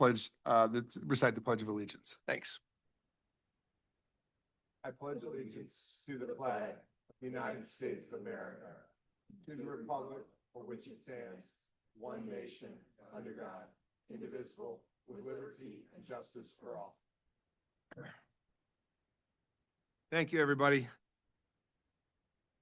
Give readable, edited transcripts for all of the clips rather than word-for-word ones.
recite the Pledge of Allegiance. Thanks. I pledge allegiance to the flag of the United States of America, to the republic for which it stands, one nation, under God, indivisible, with liberty and justice for all. Thank you, everybody.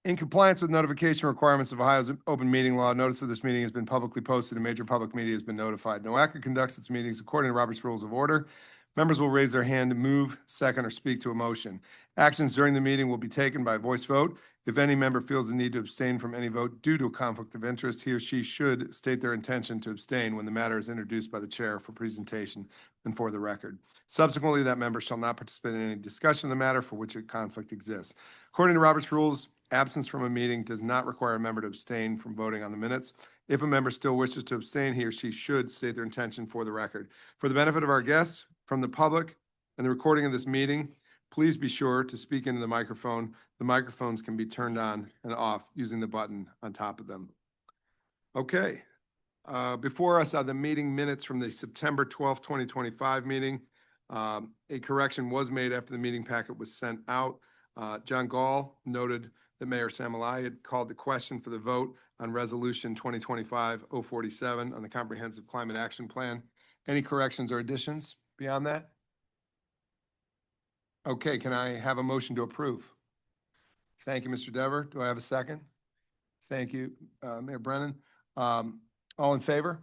In compliance with notification requirements of Ohio's open meeting law, notice of this meeting has been publicly posted and major public media has been notified. NOACA conducts its meetings according to Robert's Rules of Order. Members will raise their hand to move, second, or speak to a motion. Actions during the meeting will be taken by voice vote. If any member feels the need to abstain from any vote due to a conflict of interest, he or she should state their intention to abstain when the matter is introduced by the chair for presentation and for the record. Subsequently, that member shall not participate in any discussion of the matter for which a conflict exists. According to Robert's Rules, absence from a meeting does not require a member to abstain from voting on the minutes. If a member still wishes to abstain, he or she should state their intention for the record. For the benefit of our guests, from the public, and the recording of this meeting, please be sure to speak into the microphone. The microphones can be turned on and off using the button on top of them. Okay. Before us are the meeting minutes from the September 12th, 2025 meeting. A correction was made after the meeting packet was sent out. John Gall noted that Mayor Samalai had called the question for the vote on Resolution 2025-047 on the Comprehensive Climate Action Plan. Any corrections or additions beyond that? Okay, can I have a motion to approve? Thank you, Mr. Dever. Do I have a second? Thank you, Mayor Brennan. All in favor?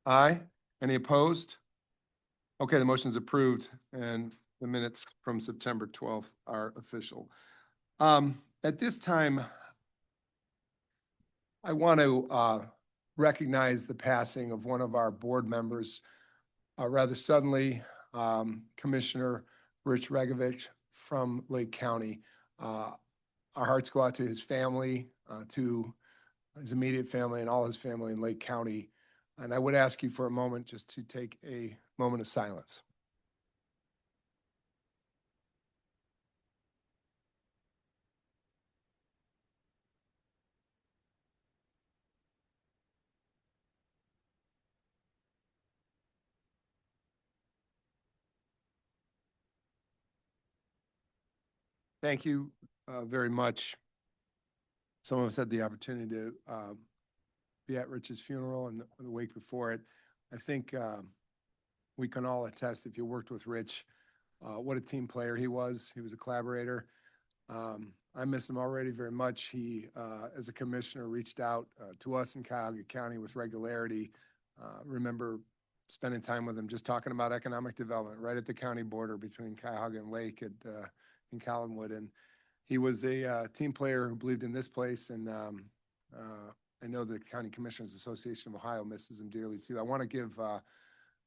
Aye. Any opposed? Okay, the motion is approved and the minutes from September 12th are official. At this time, I want to recognize the passing of one of our board members rather suddenly, Commissioner Rich Regovich from Lake County. Our hearts go out to his family, to his immediate family and all his family in Lake County. And I would ask you for a moment just to take a moment of silence. Thank you very much. Some of us had the opportunity to be at Rich's funeral and the wake before it. I think we can all attest, if you worked with Rich, what a team player he was. He was a collaborator. I miss him already very much. He, as a commissioner, reached out to us in Cuyahoga County with regularity. Remember spending time with him, just talking about economic development right at the county border between Cuyahoga and Lake in Collinwood. And he was a team player who believed in this place. And I know the County Commissioners Association of Ohio misses him dearly too. I want to give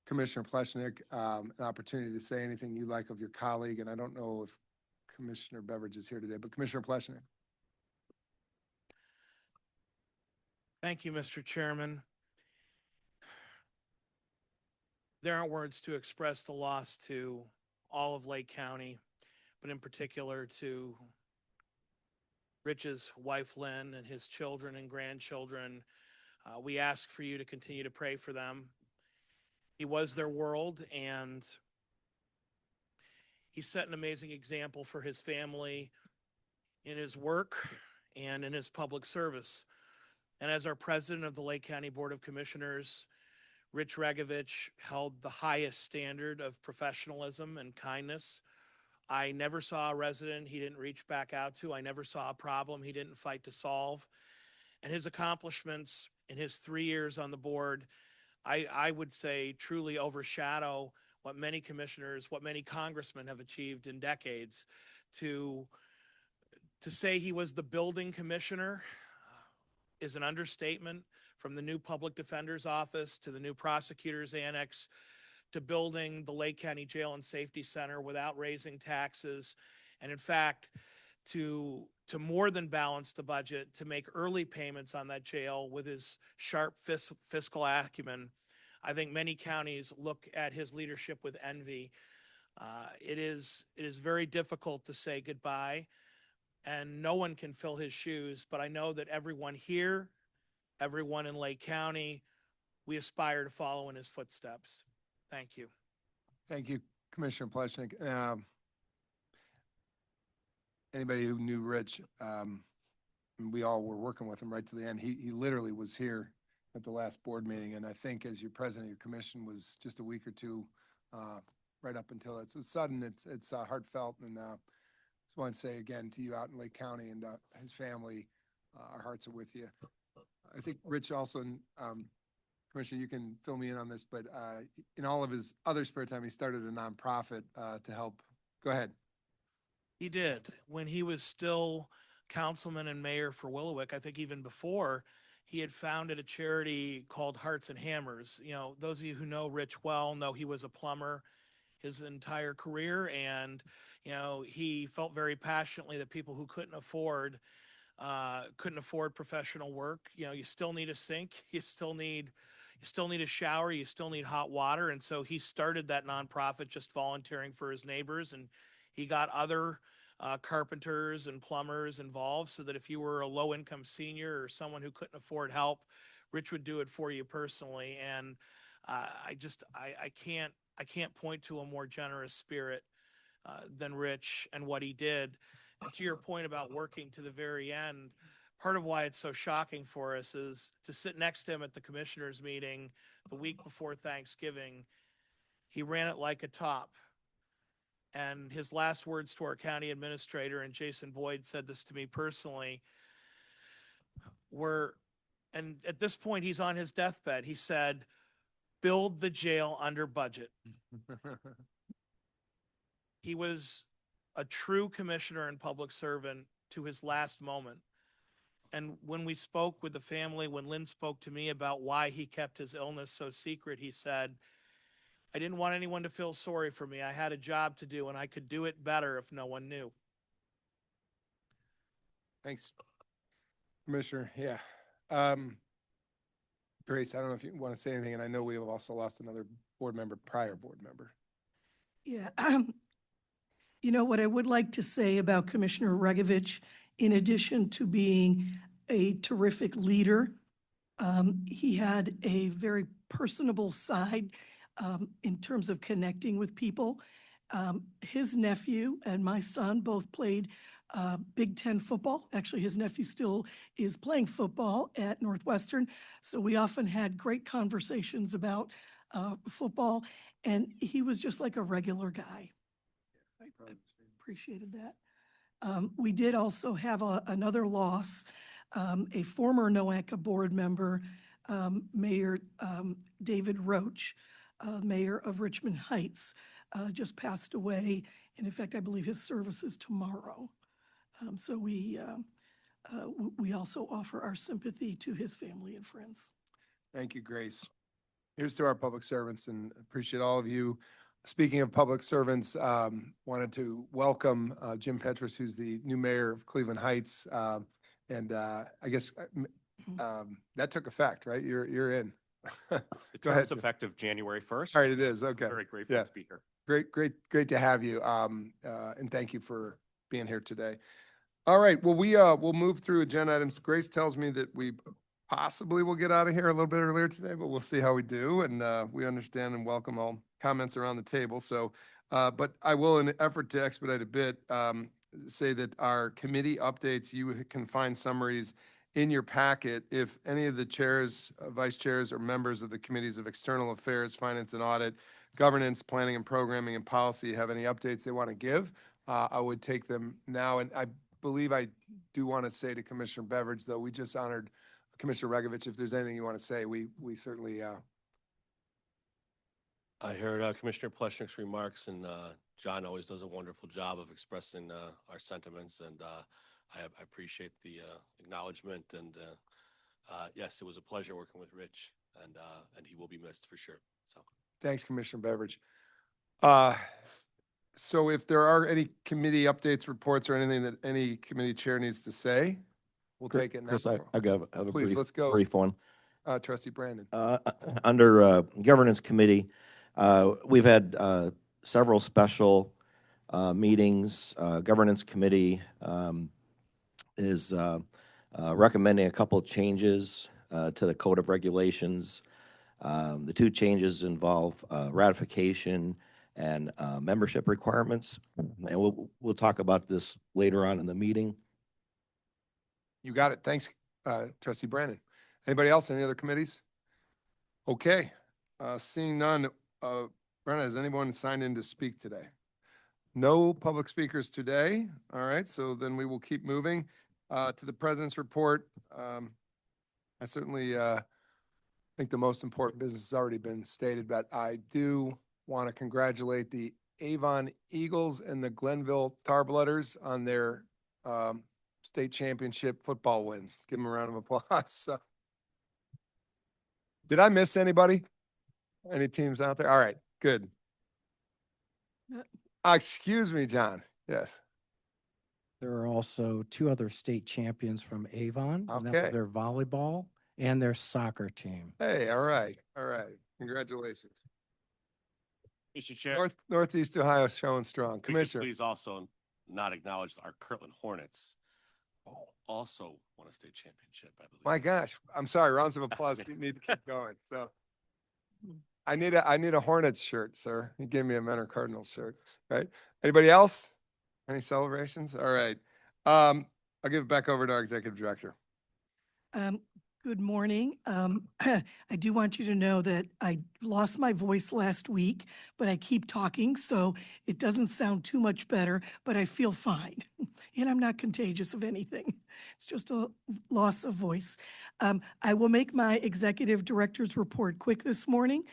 Commissioner Pleshnik an opportunity to say anything you like of your colleague. And I don't know if Commissioner Beveridge is here today, but Commissioner Pleshnik. Thank you, Mr. Chairman. There aren't words to express the loss to all of Lake County, but in particular to Rich's wife, Lynn, and his children and grandchildren. We ask for you to continue to pray for them. He was their world, and he set an amazing example for his family in his work and in his public service. And as our president of the Lake County Board of Commissioners, Rich Regovich held the highest standard of professionalism and kindness. I never saw a resident he didn't reach back out to. I never saw a problem he didn't fight to solve. And his accomplishments in his 3 years on the board, I would say truly overshadow what many commissioners, what many congressmen have achieved in decades. To say he was the building commissioner is an understatement. From the new public defender's office to the new prosecutor's annex to building the Lake County Jail and Safety Center without raising taxes. And in fact, to more than balance the budget, to make early payments on that jail with his sharp fiscal acumen. I think many counties look at his leadership with envy. It is very difficult to say goodbye, and no one can fill his shoes, but I know that everyone here, everyone in Lake County, we aspire to follow in his footsteps. Thank you. Thank you, Commissioner Pleshnik. Anybody who knew Rich, we all were working with him right to the end. He literally was here at the last board meeting, and I think as your president of your commission was just a week or two right up until it's sudden. It's heartfelt, and just want to say again to you out in Lake County and his family, our hearts are with you. I think Rich also, Commissioner, you can fill me in on this, but in all of his other spare time, he started a nonprofit to help. Go ahead. He did. When he was still councilman and mayor for Willowick, I think even before, he had founded a charity called Hearts and Hammers. You know, those of you who know Rich well know he was a plumber his entire career, and you know, he felt very passionately that people who couldn't afford professional work, you know, you still need a sink, you still need a shower, you still need hot water. And so he started that nonprofit just volunteering for his neighbors, and he got other carpenters and plumbers involved, so that if you were a low-income senior or someone who couldn't afford help, Rich would do it for you personally. And I can't point to a more generous spirit than Rich and what he did. And to your point about working to the very end, part of why it's so shocking for us is to sit next to him at the commissioners meeting the week before Thanksgiving. He ran it like a top. And his last words to our county administrator, and Jason Boyd said this to me personally, and at this point he's on his deathbed, he said, "Build the jail under budget." He was a true commissioner and public servant to his last moment. And when we spoke with the family, when Lynn spoke to me about why he kept his illness so secret, he said, "I didn't want anyone to feel sorry for me. I had a job to do, and I could do it better if no one knew." Thanks, Commissioner. Yeah. Grace, I don't know if you want to say anything, and I know we have also lost another prior board member. Yeah, you know, what I would like to say about Commissioner Regovich, in addition to being a terrific leader, he had a very personable side in terms of connecting with people. His nephew and my son both played Big Ten football. Actually, his nephew still is playing football at Northwestern. So we often had great conversations about football, and he was just like a regular guy. I appreciated that. We did also have another loss. A former NOACA board member, Mayor David Roach, mayor of Richmond Heights, just passed away. And in fact, I believe his service is tomorrow. So we also offer our sympathy to his family and friends. Thank you, Grace. Here's to our public servants, and appreciate all of you. Speaking of public servants, wanted to welcome Jim Petrus, who's the new mayor of Cleveland Heights. And I guess that took effect, right? You're in. The Go ahead, term's Jim. effective January 1st. All right, it is. Okay. Very grateful Yeah. to be here. Great to have you. And thank you for being here today. All right, well, we'll move through agenda items. Grace tells me that we possibly will get out of here a little bit earlier today, but we'll see how we do. And we understand and welcome all comments around the table. So, but I will, in an effort to expedite a bit, say that our committee updates, you can find summaries in your packet. If any of the chairs, vice chairs, or members of the committees of External Affairs, Finance and Audit, Governance, Planning and Programming, and Policy have any updates they want to give, I would take them now. And I believe I do want to say to Commissioner Beveridge, though, we just honored Commissioner Regovich. If there's anything you want to say, we certainly. I heard Commissioner Pleshnik's remarks, and John always does a wonderful job of expressing our sentiments, and I appreciate the acknowledgement. And yes, it was a pleasure working with Rich, and he will be missed for sure. So Thanks, Commissioner Beveridge. So if there are any committee updates, reports, or anything that any committee chair needs to say, we'll take it now. Chris, I have a Please, let's go. brief one. Trustee Brandon. Under Governance Committee, we've had several special meetings. Governance Committee is recommending a couple of changes to the Code of Regulations. The two changes involve ratification and membership requirements. And we'll talk about this later on in the meeting. You got it. Thanks, trustee Brandon. Anybody else? Any other committees? Okay, seeing none, Brenna, has anyone signed in to speak today? No public speakers today. All right, so then we will keep moving to the president's report. I certainly think the most important business has already been stated, but I do want to congratulate the Avon Eagles and the Glenville Tarblooders on their state championship football wins. Give them a round of applause. So, did I miss anybody? Any teams out there? All right, good. Excuse me, John. Yes. There are also two other state champions from Avon. And that was Okay. their volleyball and their soccer team. Hey, all right, all right. Congratulations. Mr. Chair. Northeast Ohio showing strong. we could Commissioner. Please also not acknowledge our Kirtland Hornets also won a state championship, I believe. My gosh, I'm sorry. Rounds of applause need to keep going. So I need a Hornets shirt, sir. You gave me a Menor Cardinals shirt, right? Anybody else? Any celebrations? All right. I'll give it back over to our executive director. Good morning. I do want you to know that I lost my voice last week, but I keep talking, so it doesn't sound too much better, but I feel fine. And I'm not contagious of anything. It's just a loss of voice. I will make my executive director's report quick this morning.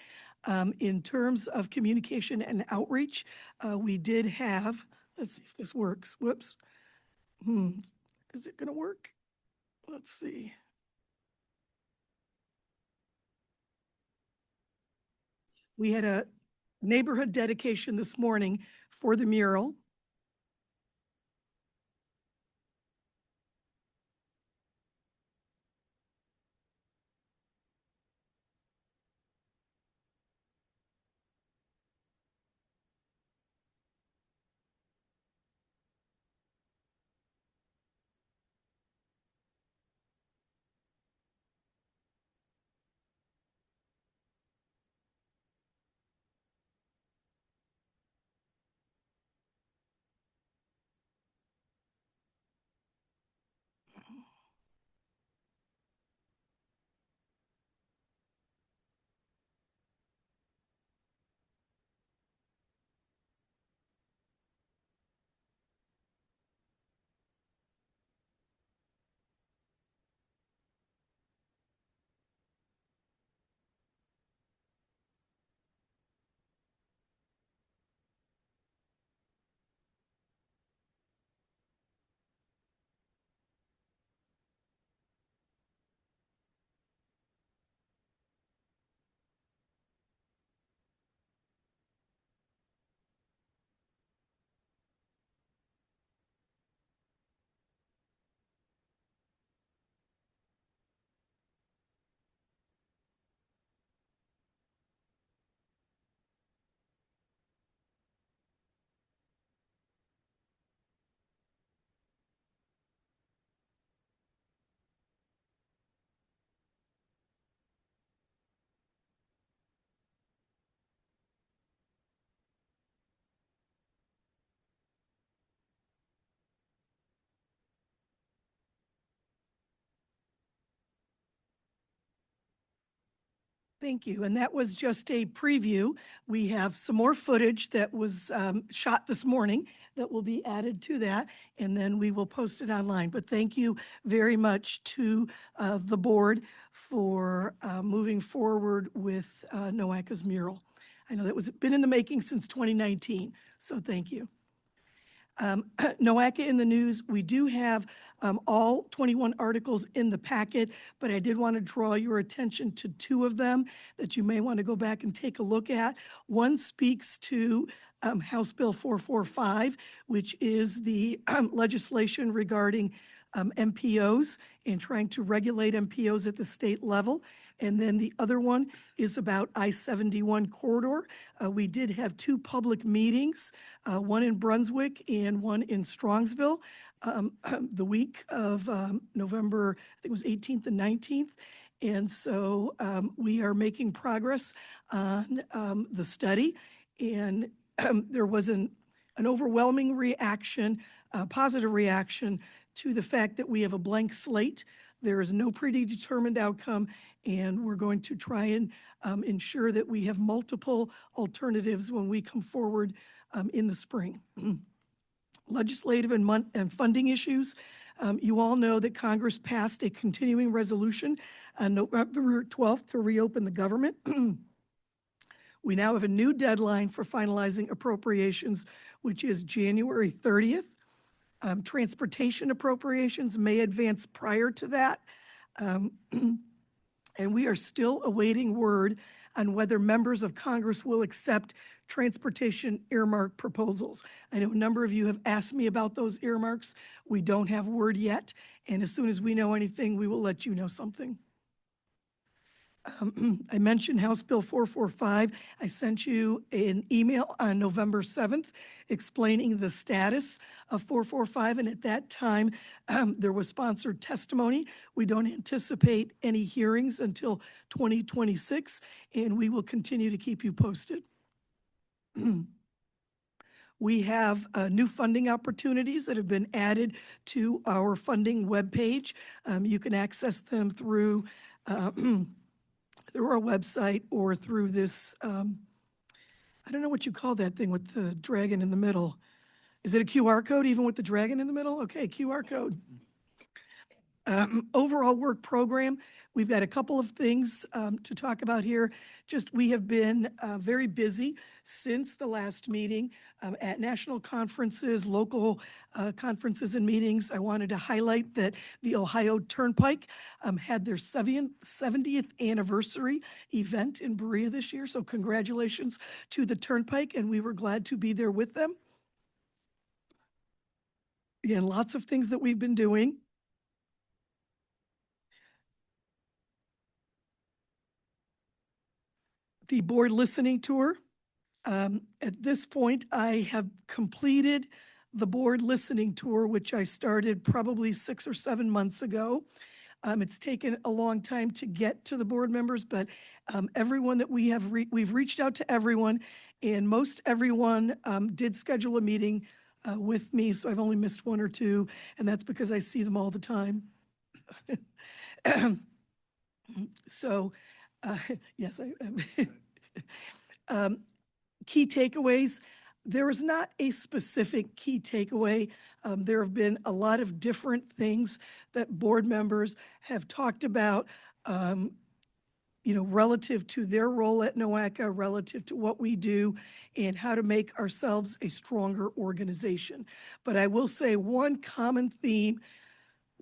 In terms of communication and outreach, we did have, let's see if this works. Whoops. Is it going to work? Let's see. We had a neighborhood dedication this morning for the mural. Thank you. And that was just a preview. We have some more footage that was shot this morning that will be added to that, and then we will post it online. But thank you very much to the board for moving forward with NOACA's mural. I know that was been in the making since 2019, so thank you. NOACA in the news, we do have all 21 articles in the packet, but I did want to draw your attention to two of them that you may want to go back and take a look at. One speaks to House Bill 445, which is the legislation regarding MPOs and trying to regulate MPOs at the state level. And then the other one is about I-71 corridor. We did have two public meetings, one in Brunswick and one in Strongsville, the week of November, I think it was 18th and 19th. And so we are making progress on the study. And there was an overwhelming reaction, a positive reaction to the fact that we have a blank slate. There is no predetermined outcome, and we're going to try and ensure that we have multiple alternatives when we come forward in the spring. Legislative and funding issues. You all know that Congress passed a continuing resolution on November 12th to reopen the government. We now have a new deadline for finalizing appropriations, which is January 30th. Transportation appropriations may advance prior to that. And we are still awaiting word on whether members of Congress will accept transportation earmark proposals. I know a number of you have asked me about those earmarks. We don't have word yet, and as soon as we know anything, we will let you know something. I mentioned House Bill 445. I sent you an email on November 7th explaining the status of 445, and at that time, there was sponsored testimony. We don't anticipate any hearings until 2026, and we will continue to keep you posted. We have new funding opportunities that have been added to our funding webpage. You can access them through our website or through this, I don't know what you call that thing with the dragon in the middle. Is it a QR code even with the dragon in the middle? Okay, QR code. Overall work program, we've got a couple of things to talk about here. Just we have been very busy since the last meeting at national conferences, local conferences and meetings. I wanted to highlight that the Ohio Turnpike had their 70th anniversary event in Berea this year. So congratulations to the Turnpike, and we were glad to be there with them. Again, lots of things that we've been doing. The board listening tour. At this point, I have completed the board listening tour, which I started probably 6 or 7 months ago. It's taken a long time to get to the board members, but everyone that we've reached out to everyone, and most everyone did schedule a meeting with me, so I've only missed 1 or 2, and that's because I see them all the time. So, yes, key takeaways. There is not a specific key takeaway. There have been a lot of different things that board members have talked about, relative to their role at NOACA, relative to what we do, and how to make ourselves a stronger organization. But I will say one common theme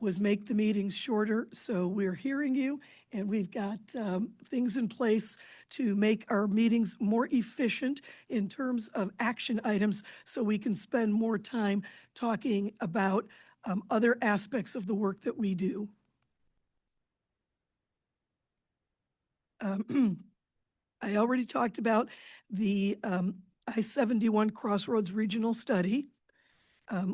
was make the meetings shorter. So we're hearing you, and we've got things in place to make our meetings more efficient in terms of action items so we can spend more time talking about other aspects of the work that we do. I already talked about the I-71 Crossroads Regional Study.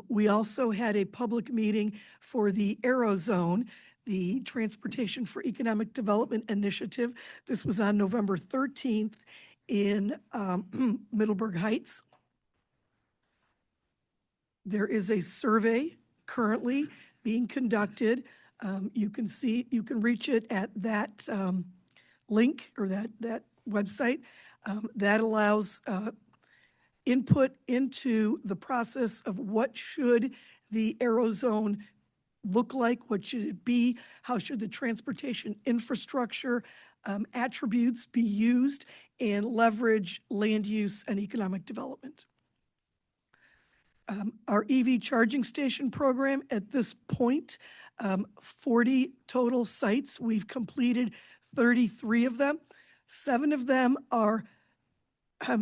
We also had a public meeting for the Aerozone, the Transportation for Economic Development Initiative. This was on November 13th in Middleburg Heights. There is a survey currently being conducted. You can reach it at that link or that website. That allows input into the process of what should the Aerozone look like, what should it be, how should the transportation infrastructure attributes be used and leverage land use and economic development. Our EV charging station program at this point, 40 total sites. We've completed 33 of them. 7 of them are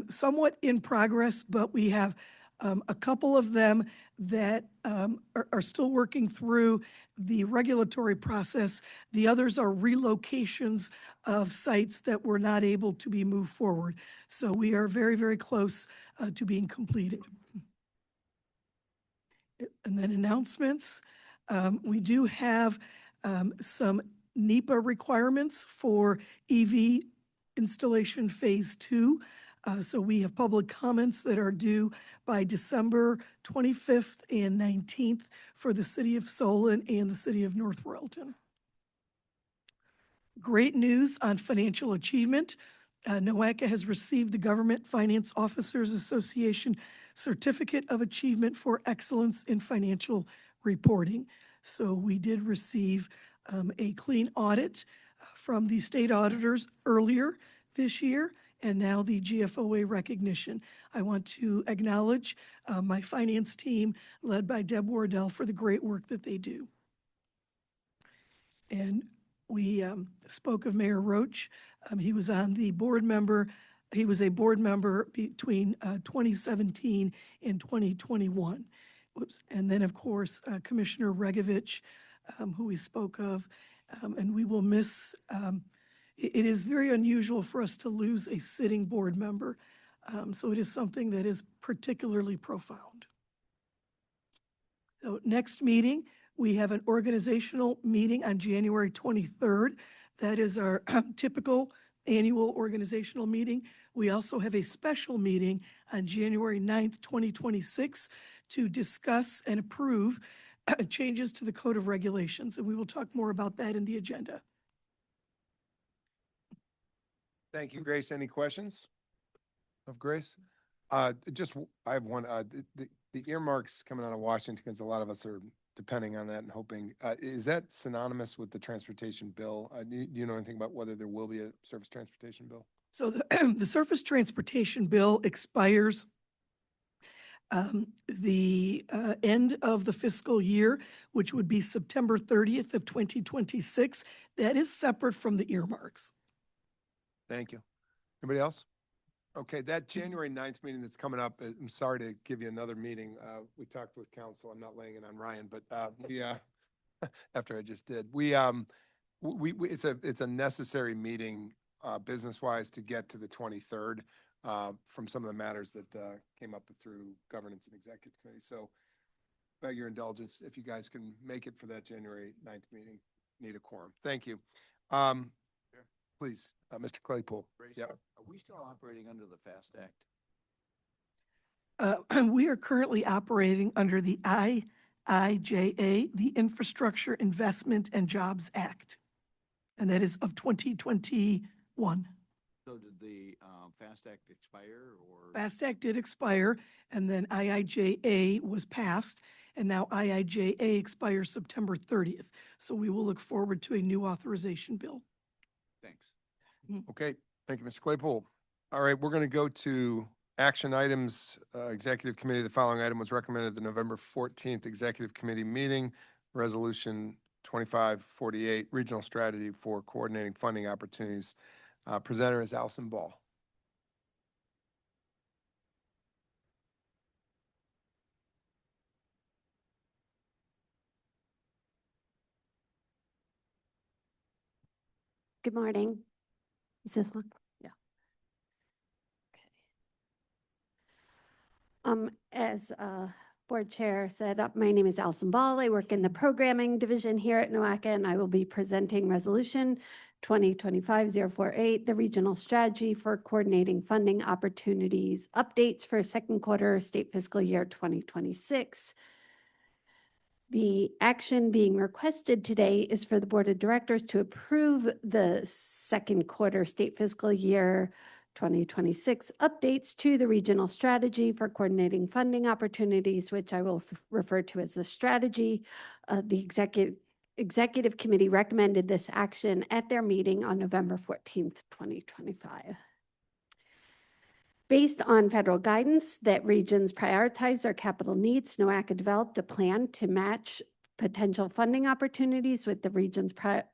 somewhat in progress, but we have a couple of them that are still working through the regulatory process. The others are relocations of sites that were not able to be moved forward. So we are very, very close to being completed. And then announcements. We do have some NEPA requirements for EV installation Phase 2. So we have public comments that are due by December 25th and 19th for the city of Solon and the city of North Royalton. Great news on financial achievement. NOACA has received the Government Finance Officers Association Certificate of Achievement for Excellence in Financial Reporting. So we did receive a clean audit from the state auditors earlier this year, and now the GFOA recognition. I want to acknowledge my finance team led by Deb Wardell for the great work that they do. And we spoke of Mayor Roach. He was on the board member. He was a board member between 2017 and 2021. Whoops. And then, of course, Commissioner Regovich, who we spoke of, and we will miss. It is very unusual for us to lose a sitting board member, so it is something that is particularly profound. So next meeting, we have an organizational meeting on January 23rd. That is our typical annual organizational meeting. We also have a special meeting on January 9th, 2026 to discuss and approve changes to the Code of Regulations, and we will talk more about that in the agenda. Thank you, Grace. Any questions of Grace? I have one, the earmarks coming out of Washington, because a lot of us are depending on that and hoping, is that synonymous with the transportation bill? Do you know anything about whether there will be a surface transportation bill? So the surface transportation bill expires the end of the fiscal year, which would be September 30th of 2026. That is separate from the earmarks. Thank you. Anybody else? Okay, that January 9th meeting that's coming up, I'm sorry to give you another meeting. We talked with council. I'm not laying it on Ryan, but we after I just did, it's a necessary meeting business-wise to get to the 23rd from some of the matters that came up through governance and executive committee. So beg your indulgence if you guys can make it for that January 9th meeting. Need a quorum. Thank you. Please, Mr. Claypool. Yep. Are we still operating under the FAST Act? We are currently operating under the IIJA, the Infrastructure Investment and Jobs Act, and that is of 2021. So did the FAST Act expire, or? FAST Act did expire, and then IIJA was passed, and now IIJA expires September 30th. So we will look forward to a new authorization bill. Thanks. Okay, thank you, Mr. Claypool. All right, we're going to go to action items. Executive Committee, the following item was recommended at the November 14th Executive Committee meeting. Resolution 2548, Regional Strategy for Coordinating Funding Opportunities. Presenter is Allison Ball. Good morning. Is this on? Yeah. Okay. As board chair said, my name is Allison Ball. I work in the programming division here at NOACA, and I will be presenting resolution 2025-048, the regional strategy for coordinating funding opportunities, updates for second quarter state fiscal year 2026. The action being requested today is for the board of directors to approve the second quarter state fiscal year 2026 updates to the regional strategy for coordinating funding opportunities, which I will refer to as the strategy. The executive committee recommended this action at their meeting on November 14th, 2025. Based on federal guidance that regions prioritize their capital needs, NOACA developed a plan to match potential funding opportunities with the region's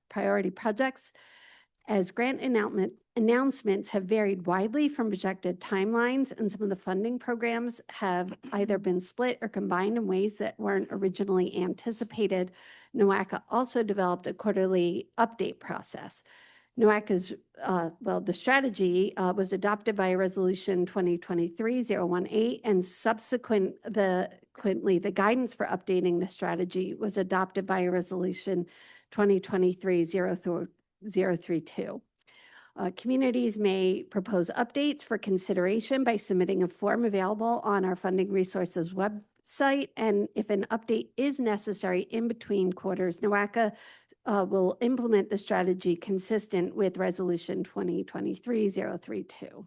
priority projects. As grant announcements have varied widely from projected timelines, and some of the funding programs have either been split or combined in ways that weren't originally anticipated, NOACA also developed a quarterly update process. NOACA's, the strategy was adopted by Resolution 2023-018, and subsequently, the guidance for updating the strategy was adopted by a Resolution 2023-032. Communities may propose updates for consideration by submitting a form available on our funding resources website. And if an update is necessary in between quarters, NOACA will implement the strategy consistent with Resolution 2023-032.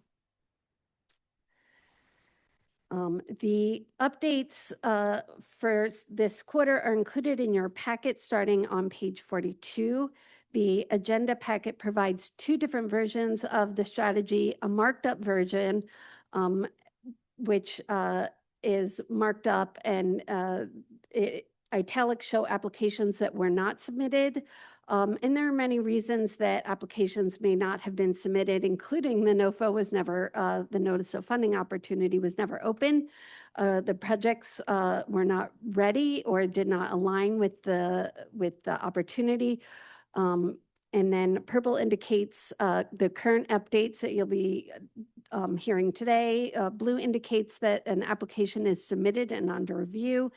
The updates for this quarter are included in your packet starting on page 42. The agenda packet provides two different versions of the strategy, a marked up version, which is marked up and italics show applications that were not submitted. And there are many reasons that applications may not have been submitted, including the NOFO was never, the Notice of Funding Opportunity was never open. The projects were not ready or did not align with the opportunity. And then purple indicates the current updates that you'll be hearing today. Blue indicates that an application is submitted and under review.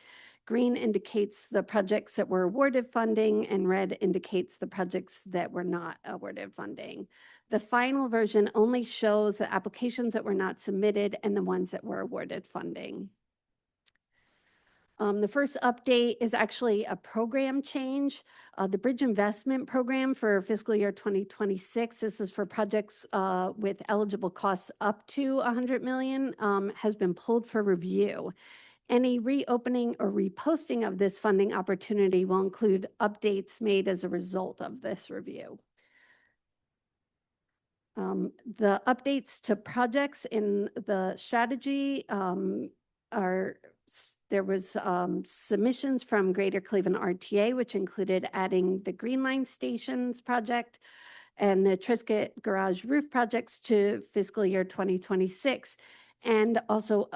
Green indicates the projects that were awarded funding, and red indicates the projects that were not awarded funding. The final version only shows the applications that were not submitted and the ones that were awarded funding. The first update is actually a program change. The Bridge Investment Program for fiscal year 2026, this is for projects with eligible costs up to $100 million, has been pulled for review. Any reopening or reposting of this funding opportunity will include updates made as a result of this review. The updates to projects in the strategy there was submissions from Greater Cleveland RTA, which included adding the Green Line Stations project and the Triscuit Garage Roof projects to fiscal year 2026. And also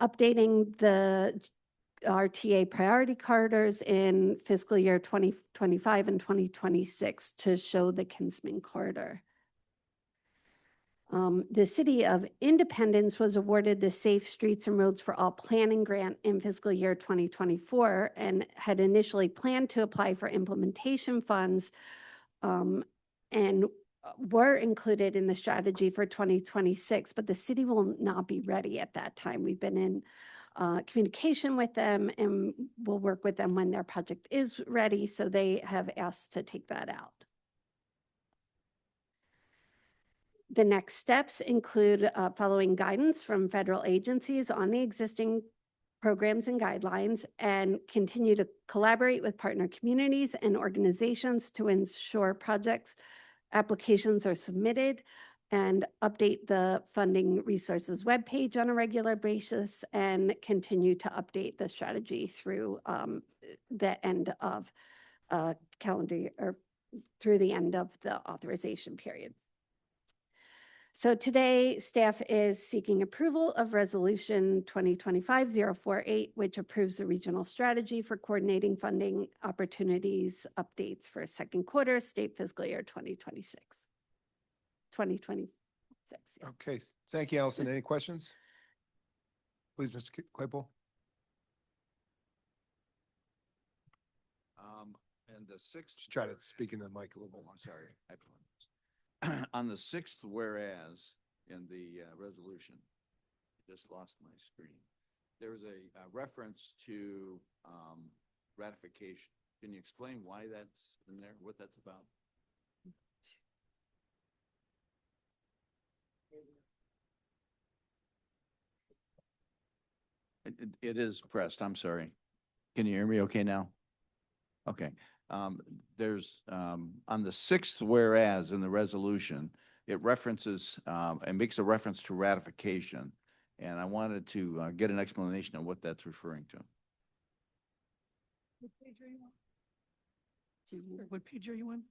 updating the RTA priority corridors in fiscal year 2025 and 2026 to show the Kinsman corridor. The City of Independence was awarded the Safe Streets and Roads for All Planning Grant in fiscal year 2024 and had initially planned to apply for implementation funds and were included in the strategy for 2026, but the city will not be ready at that time. We've been in communication with them and we'll work with them when their project is ready, so they have asked to take that out. The next steps include following guidance from federal agencies on the existing programs and guidelines, and continue to collaborate with partner communities and organizations to ensure projects applications are submitted, and update the funding resources webpage on a regular basis, and continue to update the strategy through the end of calendar year, or through the end of the authorization period. So today, staff is seeking approval of Resolution 2025-048, which approves the regional strategy for coordinating funding opportunities updates for second quarter state fiscal year 2026. Yeah. Okay, thank you, Allison. Any questions? Please, Mr. Claypool. And the sixth. Just try to speak in the mic a little bit. I'm sorry. I apologize. On the sixth whereas in the resolution, I just lost my screen. There was a reference to ratification. Can you explain why that's in there, what that's about? It is pressed. I'm sorry. Can you hear me okay now? Okay. There's on the sixth whereas in the resolution, it references and makes a reference to ratification. And I wanted to get an explanation on what that's referring to. What page are you on? What page are you on?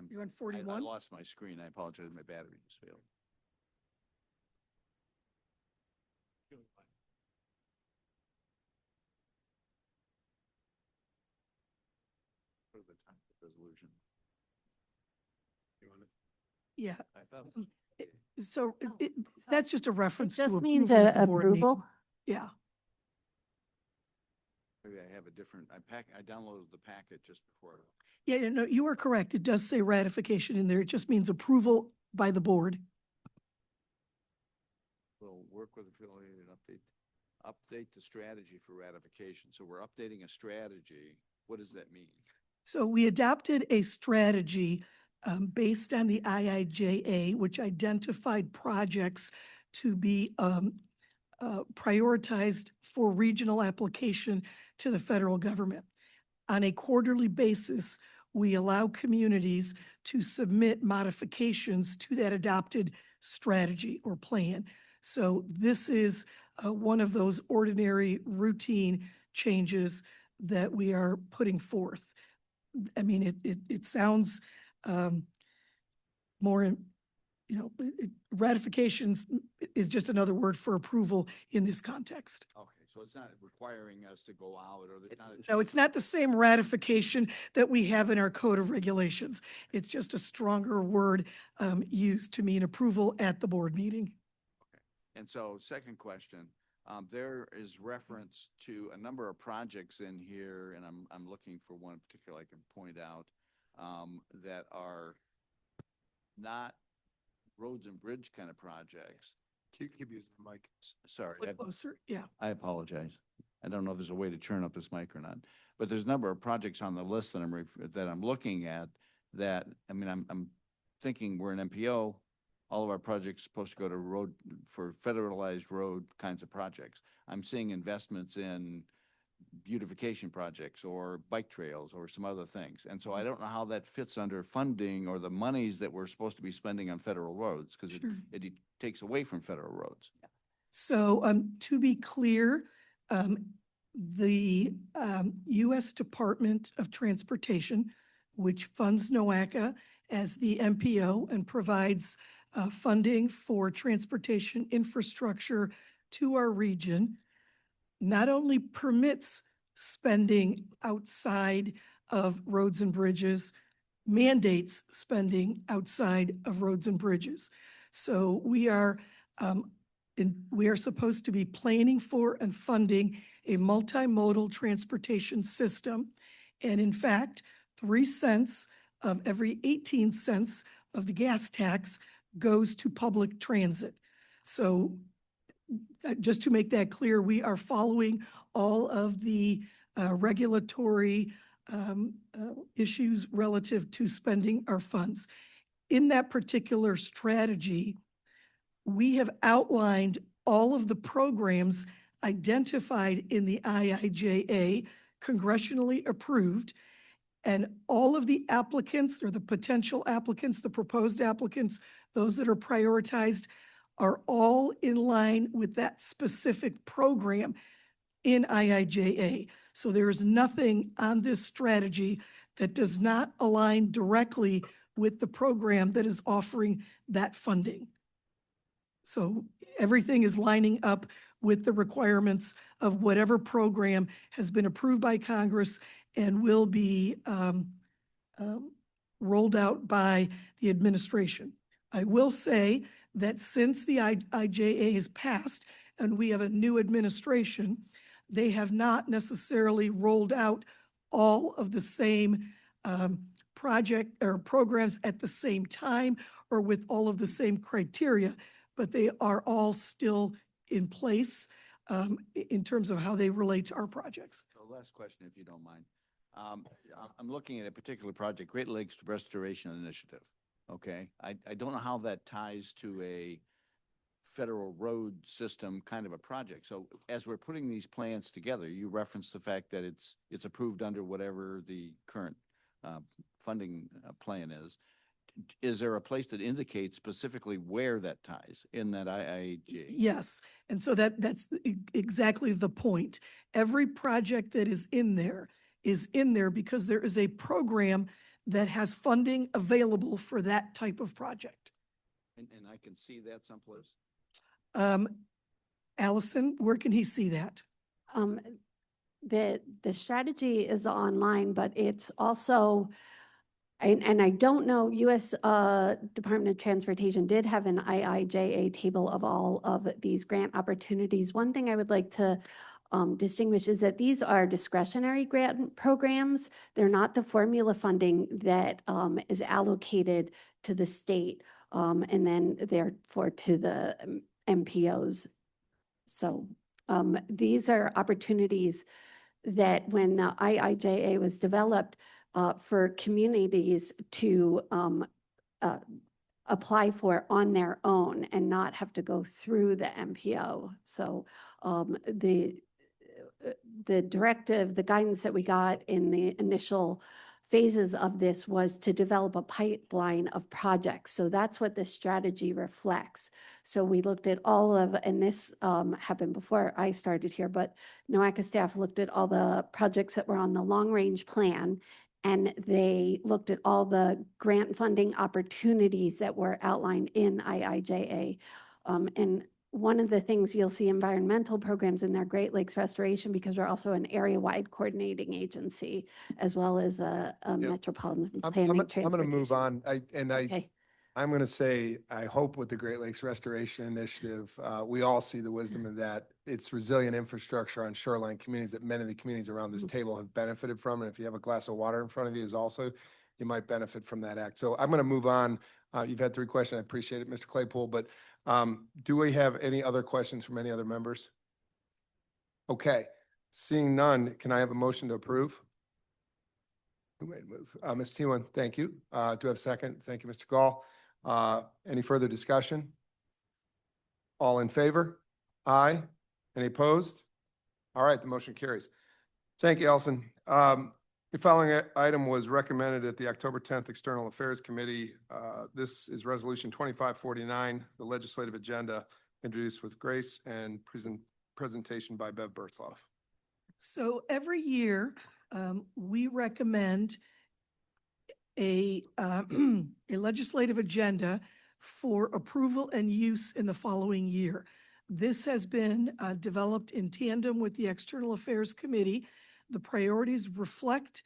You're on I 41? lost my screen. I apologize. My battery just failed. What is the time of the resolution? Yeah. I thought So that's just a It reference to just means approval at the board meeting. approval. Yeah. maybe I have a different, I downloaded the packet just before Yeah, no, you are correct. It does say ratification in there. It just means approval by the board. We'll work with affiliated update the strategy for ratification. So we're updating a strategy. What does that mean? So we adopted a strategy based on the IIJA, which identified projects to be prioritized for regional application to the federal government. On a quarterly basis, we allow communities to submit modifications to that adopted strategy or plan. So this is one of those ordinary routine changes that we are putting forth. I mean, it sounds more, ratifications is just another word for approval in this context. Okay, so it's not requiring us to go out or there's not a. No, it's not the same ratification that we have in our code of regulations. It's just a stronger word used to mean approval at the board meeting. And so second question, there is reference to a number of projects in here, and I'm looking for one in particular I can point out, that are not roads and bridge kind of projects. Keep using the mic. Sorry, Look closer, yeah. I apologize. I don't know if there's a way to turn up this mic or not, but there's a number of projects on the list that I'm looking at that, I mean, I'm thinking we're an MPO. All of our projects supposed to go to road for federalized road kinds of projects. I'm seeing investments in beautification projects or bike trails or some other things. And so I don't know how that fits under funding or the monies that we're supposed to be spending on federal roads because Sure. it takes away from federal roads. So to be clear, the U.S. Department of Transportation, which funds NOACA as the MPO and provides funding for transportation infrastructure to our region, not only permits spending outside of roads and bridges, mandates spending outside of roads and bridges. So we are supposed to be planning for and funding a multimodal transportation system. And in fact, 3 cents of every 18 cents of the gas tax goes to public transit. So just to make that clear, we are following all of the regulatory issues relative to spending our funds. In that particular strategy, we have outlined all of the programs identified in the IIJA, congressionally approved, and all of the applicants or the potential applicants, the proposed applicants, those that are prioritized, are all in line with that specific program in IIJA. So there is nothing on this strategy that does not align directly with the program that is offering that funding. So everything is lining up with the requirements of whatever program has been approved by Congress and will be rolled out by the administration. I will say that since the IIJA has passed and we have a new administration, they have not necessarily rolled out all of the same project or programs at the same time or with all of the same criteria, but they are all still in place in terms of how they relate to our projects. So last question, if you don't mind. I'm looking at a particular project, Great Lakes Restoration Initiative. Okay, I don't know how that ties to a federal road system kind of a project. So as we're putting these plans together, you referenced the fact that it's approved under whatever the current funding plan is. Is there a place that indicates specifically where that ties in that IIJA? Yes, and so that's exactly the point. Every project that is in there because there is a program that has funding available for that type of project. And I can see that someplace? Allison, where can he see that? The strategy is online, but it's also, and I don't know, U.S. Department of Transportation did have an IIJA table of all of these grant opportunities. One thing I would like to distinguish is that these are discretionary grant programs. They're not the formula funding that is allocated to the state and then therefore to the MPOs. So these are opportunities that when the IIJA was developed for communities to apply for on their own and not have to go through the MPO. So the directive, the guidance that we got in the initial phases of this was to develop a pipeline of projects. So that's what this strategy reflects. So we looked at all of, and this happened before I started here, but NOACA staff looked at all the projects that were on the long-range plan, and they looked at all the grant funding opportunities that were outlined in IIJA. And one of the things you'll see environmental programs in their Great Lakes Restoration, because we're also an area-wide coordinating agency, as well as a metropolitan planning I'm going to move transportation. on. Okay. I'm going to say, I hope with the Great Lakes Restoration Initiative, we all see the wisdom of that. It's resilient infrastructure on shoreline communities that many of the communities around this table have benefited from. And if you have a glass of water in front of you, is also, you might benefit from that act. So I'm going to move on. You've had 3 questions. I appreciate it, Mr. Claypool, but do we have any other questions from any other members? Okay, seeing none, can I have a motion to approve? Who made a move? Ms. Tewan, thank you. Do I have a second? Thank you, Mr. Gall. Any further discussion? All in favor? Aye. Any opposed? All right, the motion carries. Thank you, Elson. The following item was recommended at the October 10th External Affairs Committee. This is Resolution 2549, the legislative agenda introduced with grace and presentation by Bev Bertzloff. So every year, we recommend a legislative agenda for approval and use in the following year. This has been developed in tandem with the External Affairs Committee. The priorities reflect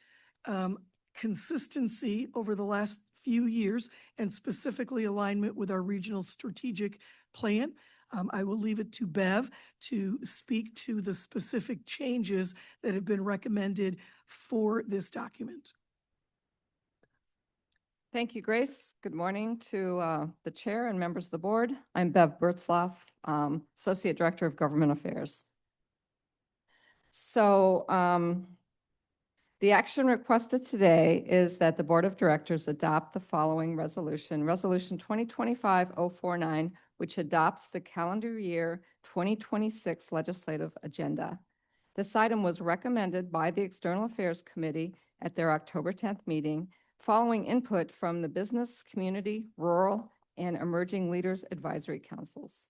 consistency over the last few years and specifically alignment with our regional strategic plan. I will leave it to Bev to speak to the specific changes that have been recommended for this document. Thank you, Grace. Good morning to the chair and members of the board. I'm Bev Bertzloff, Associate Director of Government Affairs. So the action requested today is that the Board of Directors adopt the following resolution, Resolution 2025-049, which adopts the calendar year 2026 legislative agenda. This item was recommended by the External Affairs Committee at their October 10th meeting, following input from the Business, Community, Rural, and Emerging Leaders Advisory Councils.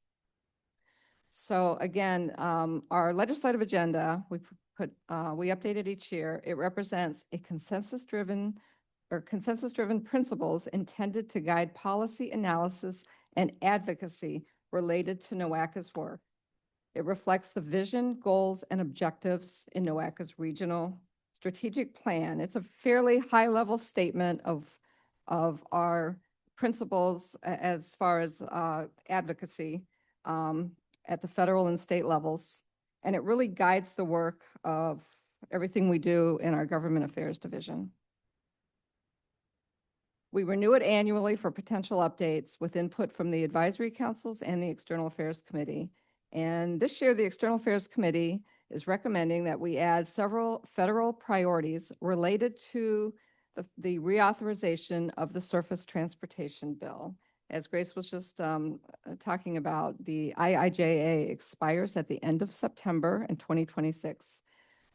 So again, our legislative agenda, we update it each year. It represents a consensus-driven principles intended to guide policy analysis and advocacy related to NOACA's work. It reflects the vision, goals, and objectives in NOACA's regional strategic plan. It's a fairly high-level statement of our principles as far as advocacy at the federal and state levels. And it really guides the work of everything we do in our Government Affairs Division. We renew it annually for potential updates with input from the advisory councils and the External Affairs Committee. And this year, the External Affairs Committee is recommending that we add several federal priorities related to the reauthorization of the Surface Transportation Bill. As Grace was just talking about, the IIJA expires at the end of September in 2026.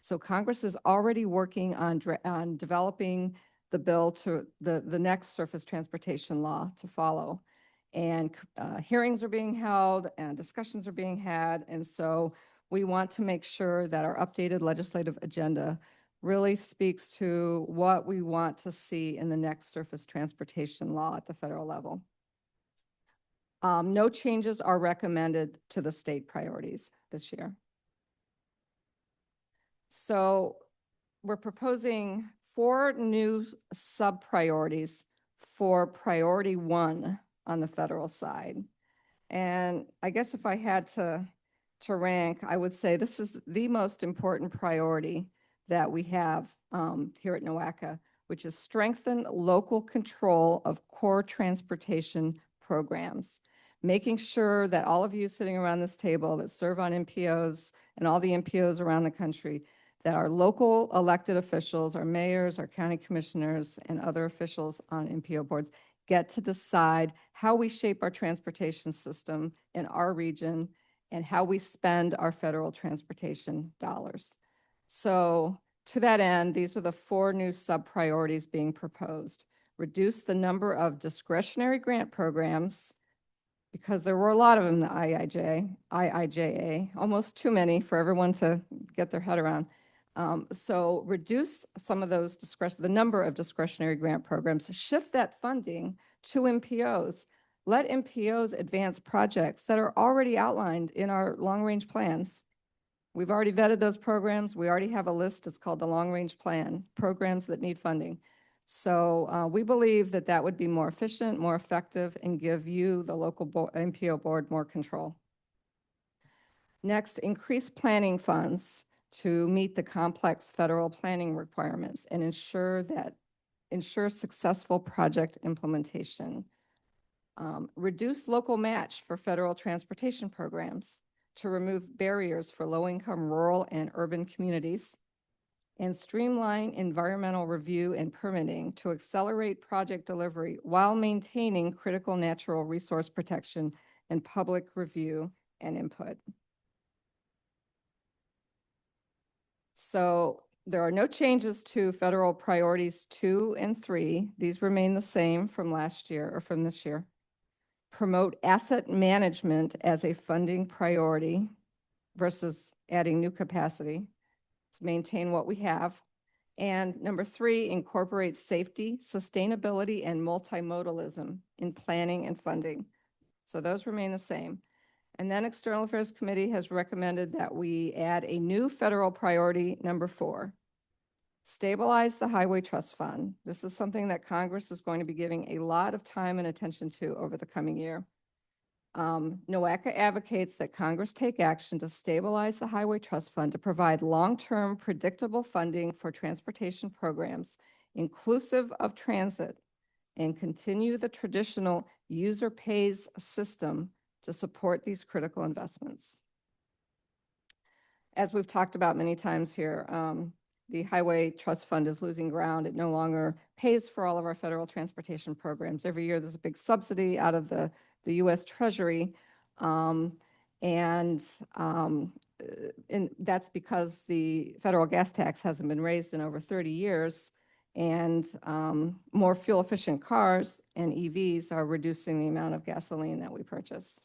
So Congress is already working on developing the bill to the next surface transportation law to follow. And hearings are being held and discussions are being had. And so we want to make sure that our updated legislative agenda really speaks to what we want to see in the next surface transportation law at the federal level. No changes are recommended to the state priorities this year. So we're proposing 4 new sub-priorities for priority 1 on the federal side. And I guess if I had to to rank, I would say this is the most important priority that we have here at NOACA, which is strengthen local control of core transportation programs, making sure that all of you sitting around this table that serve on MPOs and all the MPOs around the country, that our local elected officials, our mayors, our county commissioners, and other officials on MPO boards get to decide how we shape our transportation system in our region and how we spend our federal transportation dollars. So to that end, these are the 4 new sub-priorities being proposed. Reduce the number of discretionary grant programs, because there were a lot of them in the IIJA, almost too many for everyone to get their head around. So reduce some of those the number of discretionary grant programs, shift that funding to MPOs. Let MPOs advance projects that are already outlined in our long-range plans. We've already vetted those programs. We already have a list. It's called the long-range plan, programs that need funding. So we believe that that would be more efficient, more effective, and give you, the local MPO board, more control. Next, increase planning funds to meet the complex federal planning requirements and ensure successful project implementation. Reduce local match for federal transportation programs to remove barriers for low-income rural and urban communities, and streamline environmental review and permitting to accelerate project delivery while maintaining critical natural resource protection and public review and input. So there are no changes to federal priorities 2 and 3. These remain the same from last year or from this year. Promote asset management as a funding priority versus adding new capacity. Let's maintain what we have. And number 3, incorporate safety, sustainability, and multimodalism in planning and funding. So those remain the same. And then External Affairs Committee has recommended that we add a new federal priority, number 4. Stabilize the Highway Trust Fund. This is something that Congress is going to be giving a lot of time and attention to over the coming year. NOACA advocates that Congress take action to stabilize the Highway Trust Fund to provide long-term predictable funding for transportation programs, inclusive of transit, and continue the traditional user pays system to support these critical investments. As we've talked about many times here, the Highway Trust Fund is losing ground. It no longer pays for all of our federal transportation programs. Every year there's a big subsidy out of the U.S. Treasury, and that's because the federal gas tax hasn't been raised in over 30 years, and more fuel-efficient cars and EVs are reducing the amount of gasoline that we purchase.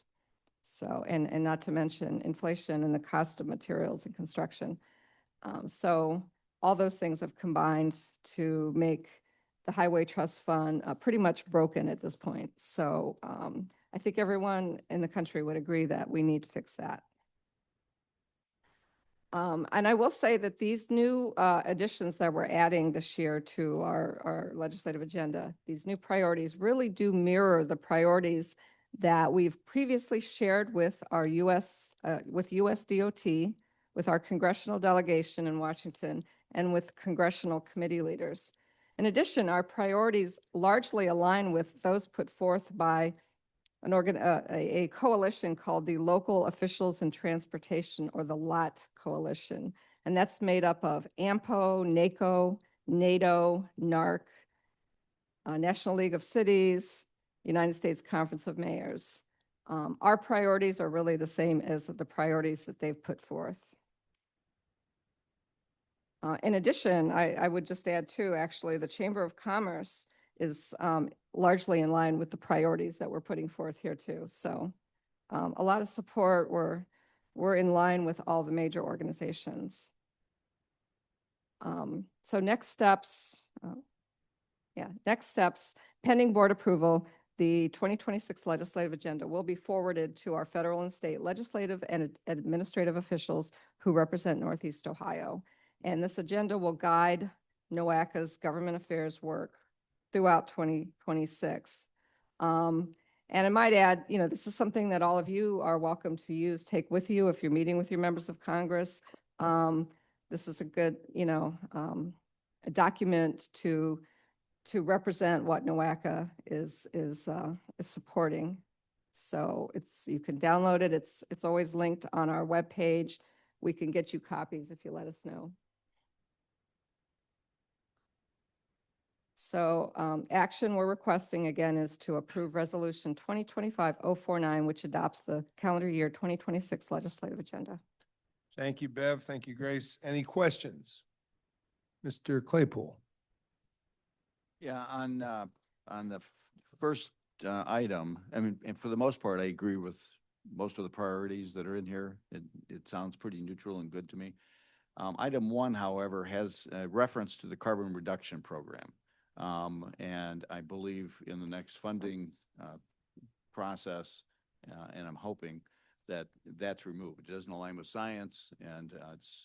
So, and not to mention inflation and the cost of materials and construction. So all those things have combined to make the Highway Trust Fund pretty much broken at this point. So I think everyone in the country would agree that we need to fix that. And I will say that these new additions that we're adding this year to our legislative agenda, these new priorities really do mirror the priorities that we've previously shared with our with USDOT, with our congressional delegation in Washington, and with congressional committee leaders. In addition, our priorities largely align with those put forth by a coalition called the Local Officials in Transportation, or the LOT Coalition. And that's made up of AMPO, NACO, NATO, NARC, National League of Cities, United States Conference of Mayors. Our priorities are really the same as the priorities that they've put forth. In addition, I would just add too, actually, the Chamber of Commerce is largely in line with the priorities that we're putting forth here too. So a lot of support. We're in line with all the major organizations. So next steps, pending board approval, the 2026 legislative agenda will be forwarded to our federal and state legislative and administrative officials who represent Northeast Ohio. And this agenda will guide NOACA's government affairs work throughout 2026. And I might add, this is something that all of you are welcome to use, take with you if you're meeting with your members of Congress. This is a good, a document to represent what NOACA is supporting. So you can download it. It's always linked on our webpage. We can get you copies if you let us know. So action we're requesting again is to approve Resolution 2025-049, which adopts the calendar year 2026 legislative agenda. Thank you, Bev. Thank you, Grace. Any questions? Mr. Claypool? Yeah, on the first item, I mean, and for the most part, I agree with most of the priorities that are in here. It sounds pretty neutral and good to me. Item 1, however, has a reference to the carbon reduction program. And I believe in the next funding process, and I'm hoping that that's removed. It doesn't align with science, and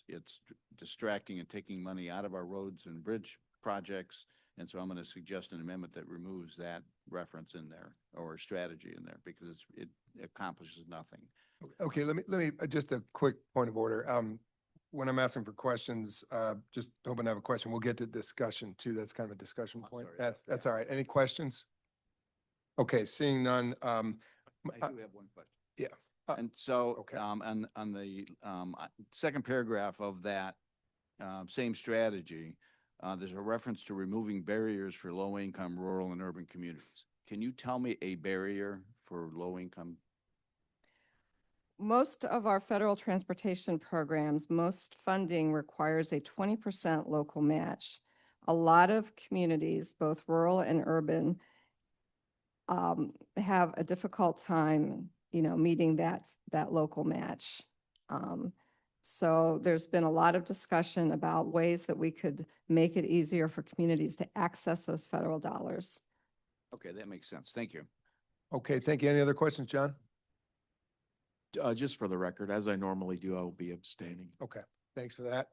it's distracting and taking money out of our roads and bridge projects. And so I'm going to suggest an amendment that removes that reference in there or strategy in there because it accomplishes nothing. Okay, let me, just a quick point of order. When I'm asking for questions, just hoping to have a question. We'll get to discussion too. That's kind of a discussion point. sorry. That's all right. Any questions? Okay, seeing none. I do have one question. Yeah. And so, okay. on the second paragraph of that same strategy, there's a reference to removing barriers for low-income rural and urban communities. Can you tell me a barrier for low-income? Most of our federal transportation programs, most funding requires a 20% local match. A lot of communities, both rural and urban, have a difficult time, meeting that local match. So there's been a lot of discussion about ways that we could make it easier for communities to access those federal dollars. Okay, that makes sense. Thank you. Okay, thank you. Any other questions, John? Just for the record, as I normally do, I will be abstaining. Okay, thanks for that.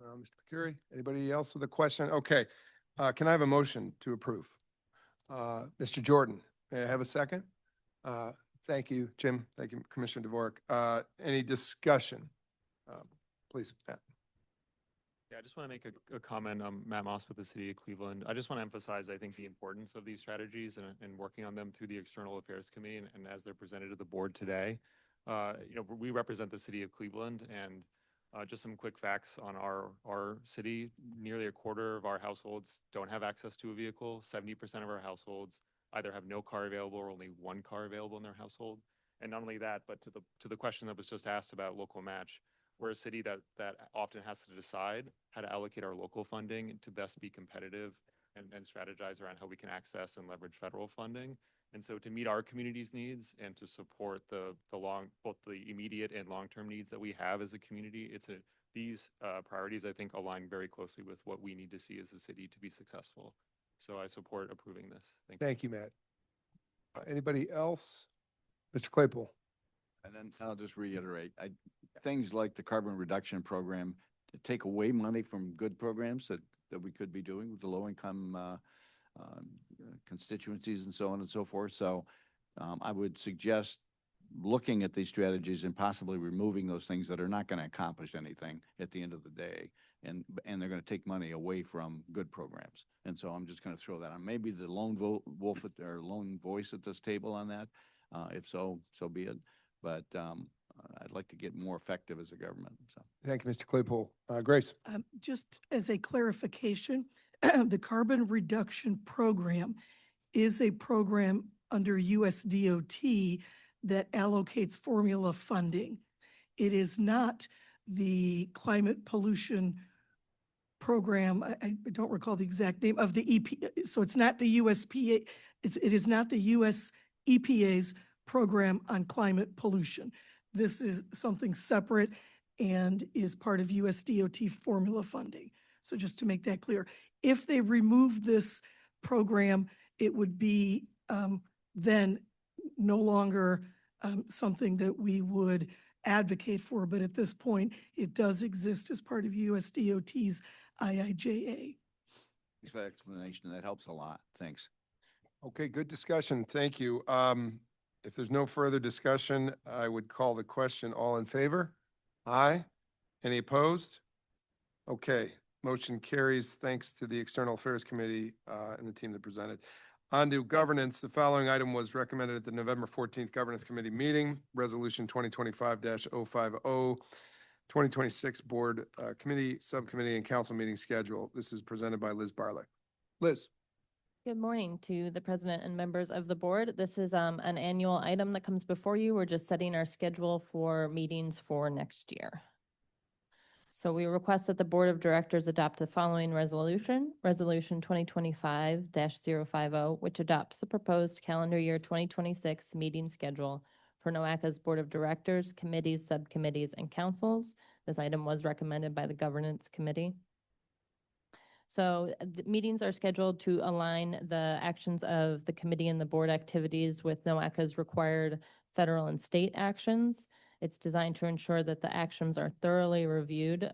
Mr. McCurry, anybody else with a question? Okay, can I have a motion to approve? Mr. Jordan, may I have a second? Thank you, Jim. Thank you, Commissioner DeVork. Any discussion? Please, Matt. Yeah, I just want to make a comment. Matt Moss with the City of Cleveland. I just want to emphasize, I think, the importance of these strategies and working on them through the External Affairs Committee and as they're presented to the board today. We represent the City of Cleveland, and just some quick facts on our city. Nearly a quarter of our households don't have access to a vehicle. 70% of our households either have no car available or only one car available in their household. And not only that, but to the question that was just asked about local match, we're a city that often has to decide how to allocate our local funding to best be competitive and strategize around how we can access and leverage federal funding. And so to meet our community's needs and to support both the immediate and long-term needs that we have as a community, these priorities, I think, align very closely with what we need to see as a city to be successful. So I support approving this. Thank you, Matt. Anybody else? Mr. Claypool. And then I'll just reiterate, things like the carbon reduction program to take away money from good programs that we could be doing with the low-income constituencies and so on and so forth. So I would suggest looking at these strategies and possibly removing those things that are not going to accomplish anything at the end of the day. And they're going to take money away from good programs. And so I'm just going to throw that on. Maybe the lone wolf or lone voice at this table on that. If so, so be it. But I'd like to get more effective as a government. So Thank you, Mr. Claypool. Grace. Just as a clarification, the carbon reduction program is a program under USDOT that allocates formula funding. It is not the climate pollution program. I don't recall the exact name of the EP. So it's not the USPA. It is not the US EPA's program on climate pollution. This is something separate and is part of USDOT formula funding. So just to make that clear, if they remove this program, it would be then no longer something that we would advocate for. But at this point, it does exist as part of USDOT's IIJA. thanks for the explanation. That helps a lot. Thanks. Okay, good discussion. Thank you. If there's no further discussion, I would call the question. All in favor? Aye. Any opposed? Okay, motion carries thanks to the External Affairs Committee and the team that presented. On to governance, the following item was recommended at the November 14th Governance Committee meeting, Resolution 2025-050, 2026 Board Committee, Subcommittee, and Council meeting schedule. This is presented by Liz Barlick. Liz? Good morning to the president and members of the board. This is an annual item that comes before you. We're just setting our schedule for meetings for next year. So we request that the Board of Directors adopt the following resolution, Resolution 2025-050, which adopts the proposed calendar year 2026 meeting schedule for NOACA's Board of Directors, committees, subcommittees, and councils. This item was recommended by the Governance Committee. So the meetings are scheduled to align the actions of the committee and the board activities with NOACA's required federal and state actions. It's designed to ensure that the actions are thoroughly reviewed.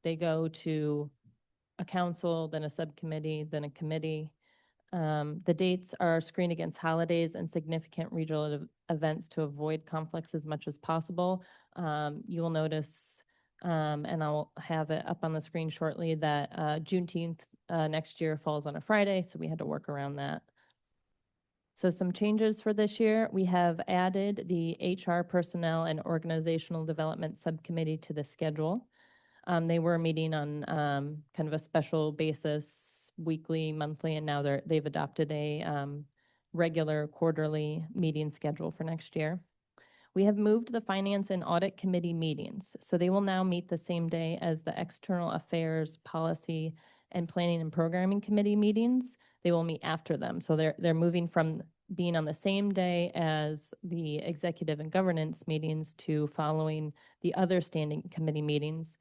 They go to a council, then a subcommittee, then a committee. The dates are screened against holidays and significant regional events to avoid conflicts as much as possible. You will notice and I'll have it up on the screen shortly, that Juneteenth next year falls on a Friday, so we had to work around that. So some changes for this year, we have added the HR Personnel and Organizational Development Subcommittee to the schedule. They were meeting on kind of a special basis, weekly, monthly, and now they've adopted a regular quarterly meeting schedule for next year. We have moved the Finance and Audit Committee meetings, so they will now meet the same day as the External Affairs, Policy, and Planning and Programming Committee meetings. They will meet after them, so they're moving from being on the same day as the Executive and Governance meetings to following the other standing committee meetings.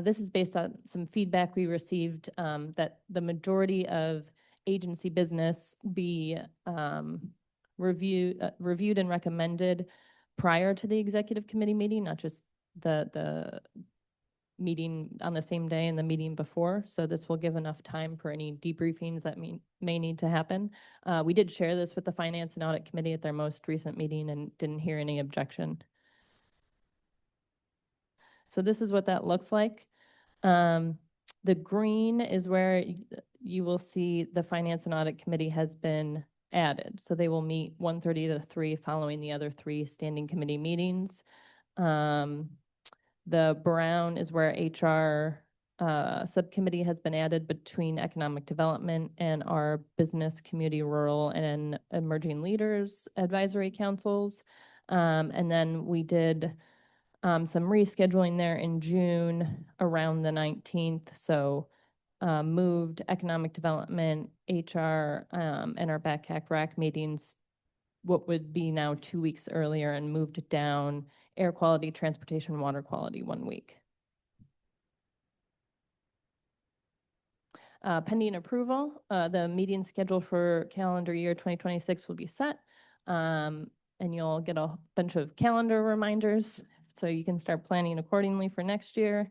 This is based on some feedback we received that the majority of agency business be reviewed and recommended prior to the executive committee meeting, not just the meeting on the same day and the meeting before. So this will give enough time for any debriefings that may need to happen. We did share this with the Finance and Audit Committee at their most recent meeting and didn't hear any objection. So this is what that looks like. The green is where you will see the Finance and Audit Committee has been added. So they will meet 1:30 to 3 following the other 3 standing committee meetings. The brown is where HR subcommittee has been added between economic development and our business, community, rural, and emerging leaders advisory councils. And then we did some rescheduling there in June around the 19th. So moved economic development, HR, and our BACAC RAC meetings, what would be now 2 weeks earlier, and moved down air quality, transportation, water quality 1 week. Pending approval, the meeting schedule for calendar year 2026 will be set, and you'll get a bunch of calendar reminders so you can start planning accordingly for next year.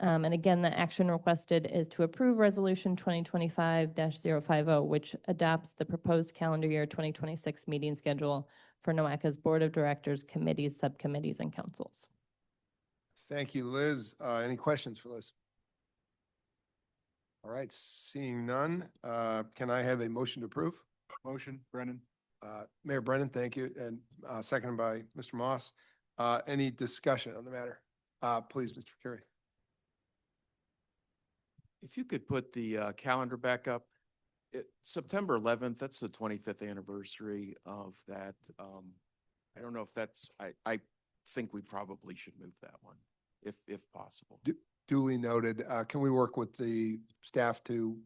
And again, the action requested is to approve Resolution 2025-050, which adopts the proposed calendar year 2026 meeting schedule for NOACA's Board of Directors, committees, subcommittees, and councils. Thank you, Liz. Any questions for Liz? All right, seeing none, can I have a motion to approve? Motion, Brennan. Mayor Brennan, thank you, and seconded by Mr. Moss. Any discussion on the matter? Please, Mr. Curry. If you could put the calendar back up, September 11th, that's the 25th anniversary of that. I don't know if that's, I think we probably should move that one, if possible. Duly noted. Can we work with the staff to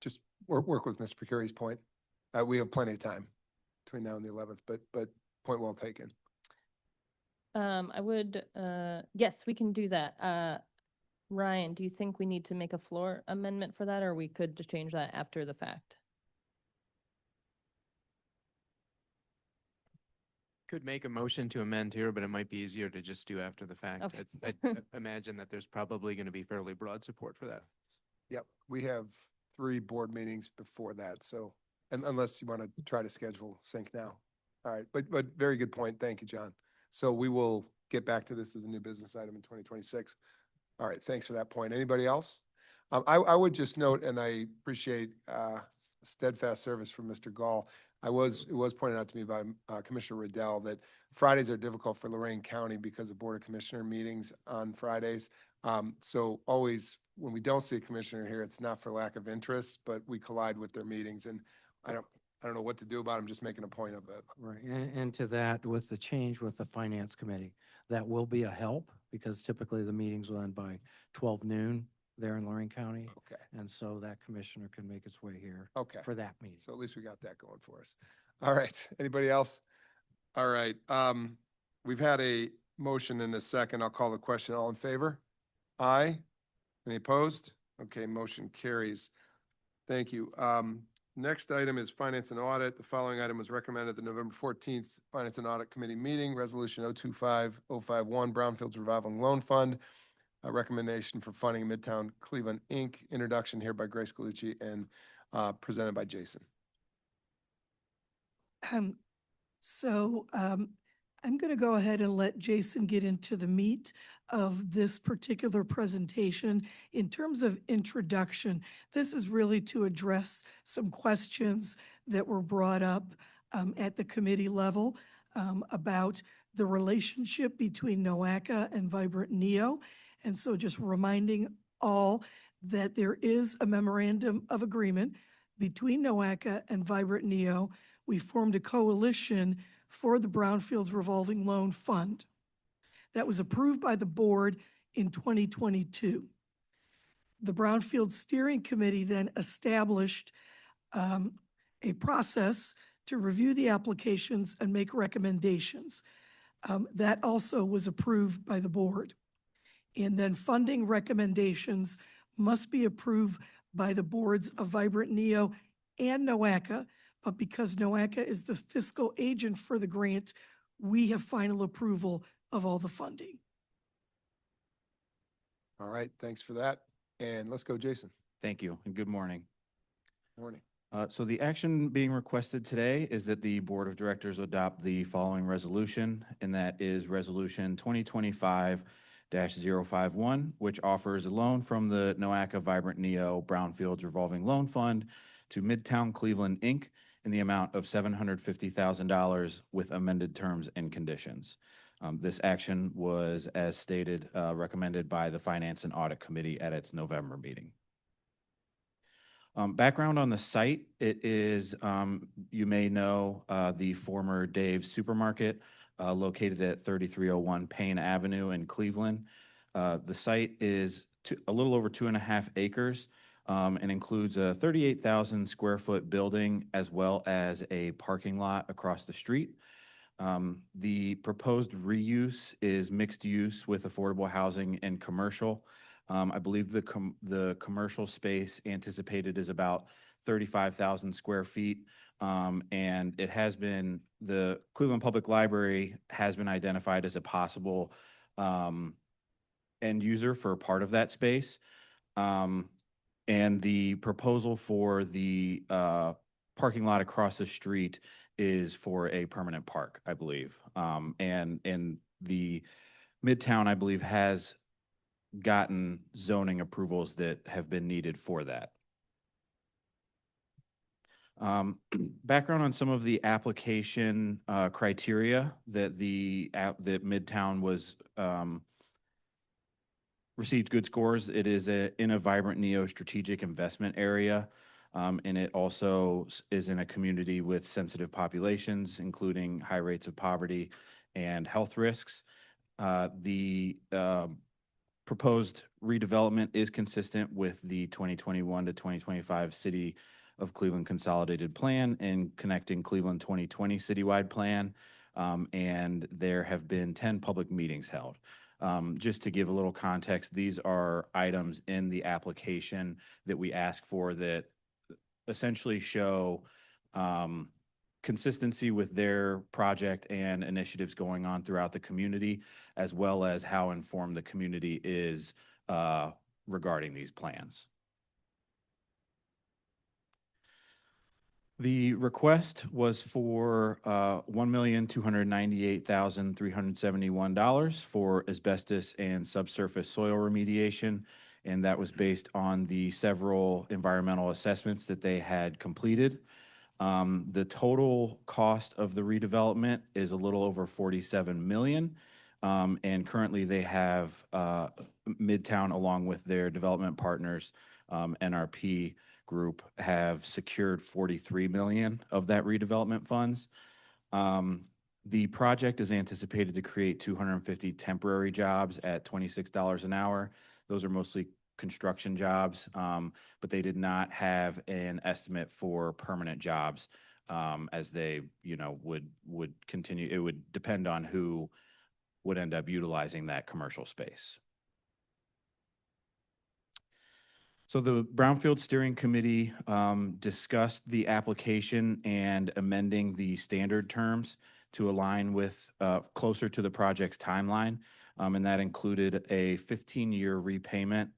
just work with Mr. Curry's point? We have plenty of time between now and the 11th, but point well taken. I would, yes, we can do that. Ryan, do you think we need to make a floor amendment for that, or we could just change that after the fact? Could make a motion to amend here, but it might be easier to just do after the fact. Okay. I imagine that there's probably going to be fairly broad support for that. Yep, we have 3 board meetings before that, so And unless you want to try to schedule sync now. All right, but very good point. Thank you, John. So we will get back to this as a new business item in 2026. All right, thanks for that point. Anybody else? I would just note, and I appreciate steadfast service from Mr. Gall. It was pointed out to me by Commissioner Riddell that Fridays are difficult for Lorraine County because of Board of Commissioner meetings on Fridays. So always, when we don't see a commissioner here, it's not for lack of interest, but we collide with their meetings, and I don't know what to do about it. I'm just making a point of it. Right, and to that, with the change with the Finance Committee, that will be a help because typically the meetings will end by 12 noon there in Lorraine County. Okay. And so that commissioner can make its way here Okay. for that meeting. So at least we got that going for us. All right. Anybody else? All right. We've had a motion and a second. I'll call the question. All in favor? Aye. Any opposed? Okay, motion carries. Thank you. Next item is Finance and Audit. The following item was recommended at the November 14th Finance and Audit Committee meeting, Resolution 025051, Brownfields Revolving Loan Fund. A recommendation for funding Midtown Cleveland, Inc. Introduction here by Grace Galucci and presented by Jason. I'm going to go ahead and let Jason get into the meat of this particular presentation. In terms of introduction, this is really to address some questions that were brought up at the committee level about the relationship between NOACA and Vibrant Neo. And so just reminding all that there is a memorandum of agreement between NOACA and Vibrant Neo. We formed a coalition for the Brownfields Revolving Loan Fund that was approved by the board in 2022. The Brownfield Steering Committee then established a process to review the applications and make recommendations. That also was approved by the board. And then funding recommendations must be approved by the boards of Vibrant Neo and NOACA, but because NOACA is the fiscal agent for the grant, we have final approval of all the funding. All right, thanks for that. And let's go, Jason. Thank you and good morning. Morning. So the action being requested today is that the Board of Directors adopt the following resolution, and that is Resolution 2025-051, which offers a loan from the NOACA Vibrant Neo Brownfields Revolving Loan Fund to Midtown Cleveland, Inc. in the amount of $750,000 with amended terms and conditions. This action was, as stated, recommended by the Finance and Audit Committee at its November meeting. Background on the site, it is, you may know, the former Dave's Supermarket located at 3301 Payne Avenue in Cleveland. The site is a little over 2.5 acres and includes a 38,000 square foot building as well as a parking lot across the street. The proposed reuse is mixed use with affordable housing and commercial. I believe the commercial space anticipated is about 35,000 square feet. And it has been, the Cleveland Public Library has been identified as a possible end user for part of that space. And the proposal for the parking lot across the street is for a permanent park, I believe. And the Midtown, I believe, has gotten zoning approvals that have been needed for that. Background on some of the application criteria that that Midtown was received good scores. It is in a Vibrant Neo strategic investment area, and it also is in a community with sensitive populations, including high rates of poverty and health risks. The proposed redevelopment is consistent with the 2021 to 2025 City of Cleveland Consolidated Plan and Connecting Cleveland 2020 Citywide Plan, and there have been 10 public meetings held. Just to give a little context, these are items in the application that we ask for that essentially show consistency with their project and initiatives going on throughout the community, as well as how informed the community is regarding these plans. The request was for $1,298,371 for asbestos and subsurface soil remediation, and that was based on the several environmental assessments that they had completed. The total cost of the redevelopment is a little over 47 million. And currently they have Midtown, along with their development partners, NRP Group, have secured 43 million of that redevelopment funds. The project is anticipated to create 250 temporary jobs at $26 an hour. Those are mostly construction jobs, but they did not have an estimate for permanent jobs, as they, would continue. It would depend on who would end up utilizing that commercial space. So the Brownfield Steering Committee discussed the application and amending the standard terms to align with closer to the project's timeline, and that included a 15-year repayment,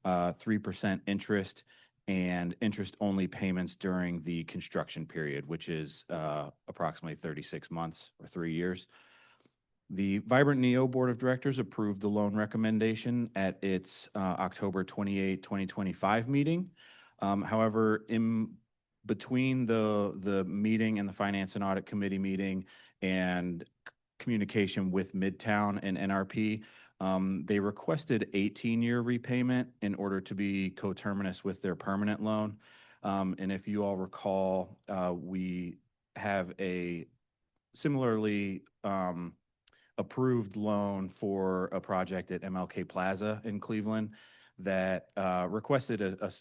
3% interest, and interest-only payments during the construction period, which is approximately 36 months or 3 years. The Vibrant Neo Board of Directors approved the loan recommendation at its October 28, 2025 meeting. However, in between the meeting and the Finance and Audit Committee meeting and communication with Midtown and NRP, they requested 18-year repayment in order to be coterminous with their permanent loan. And if you all recall, we have a similarly approved loan for a project at MLK Plaza in Cleveland that requested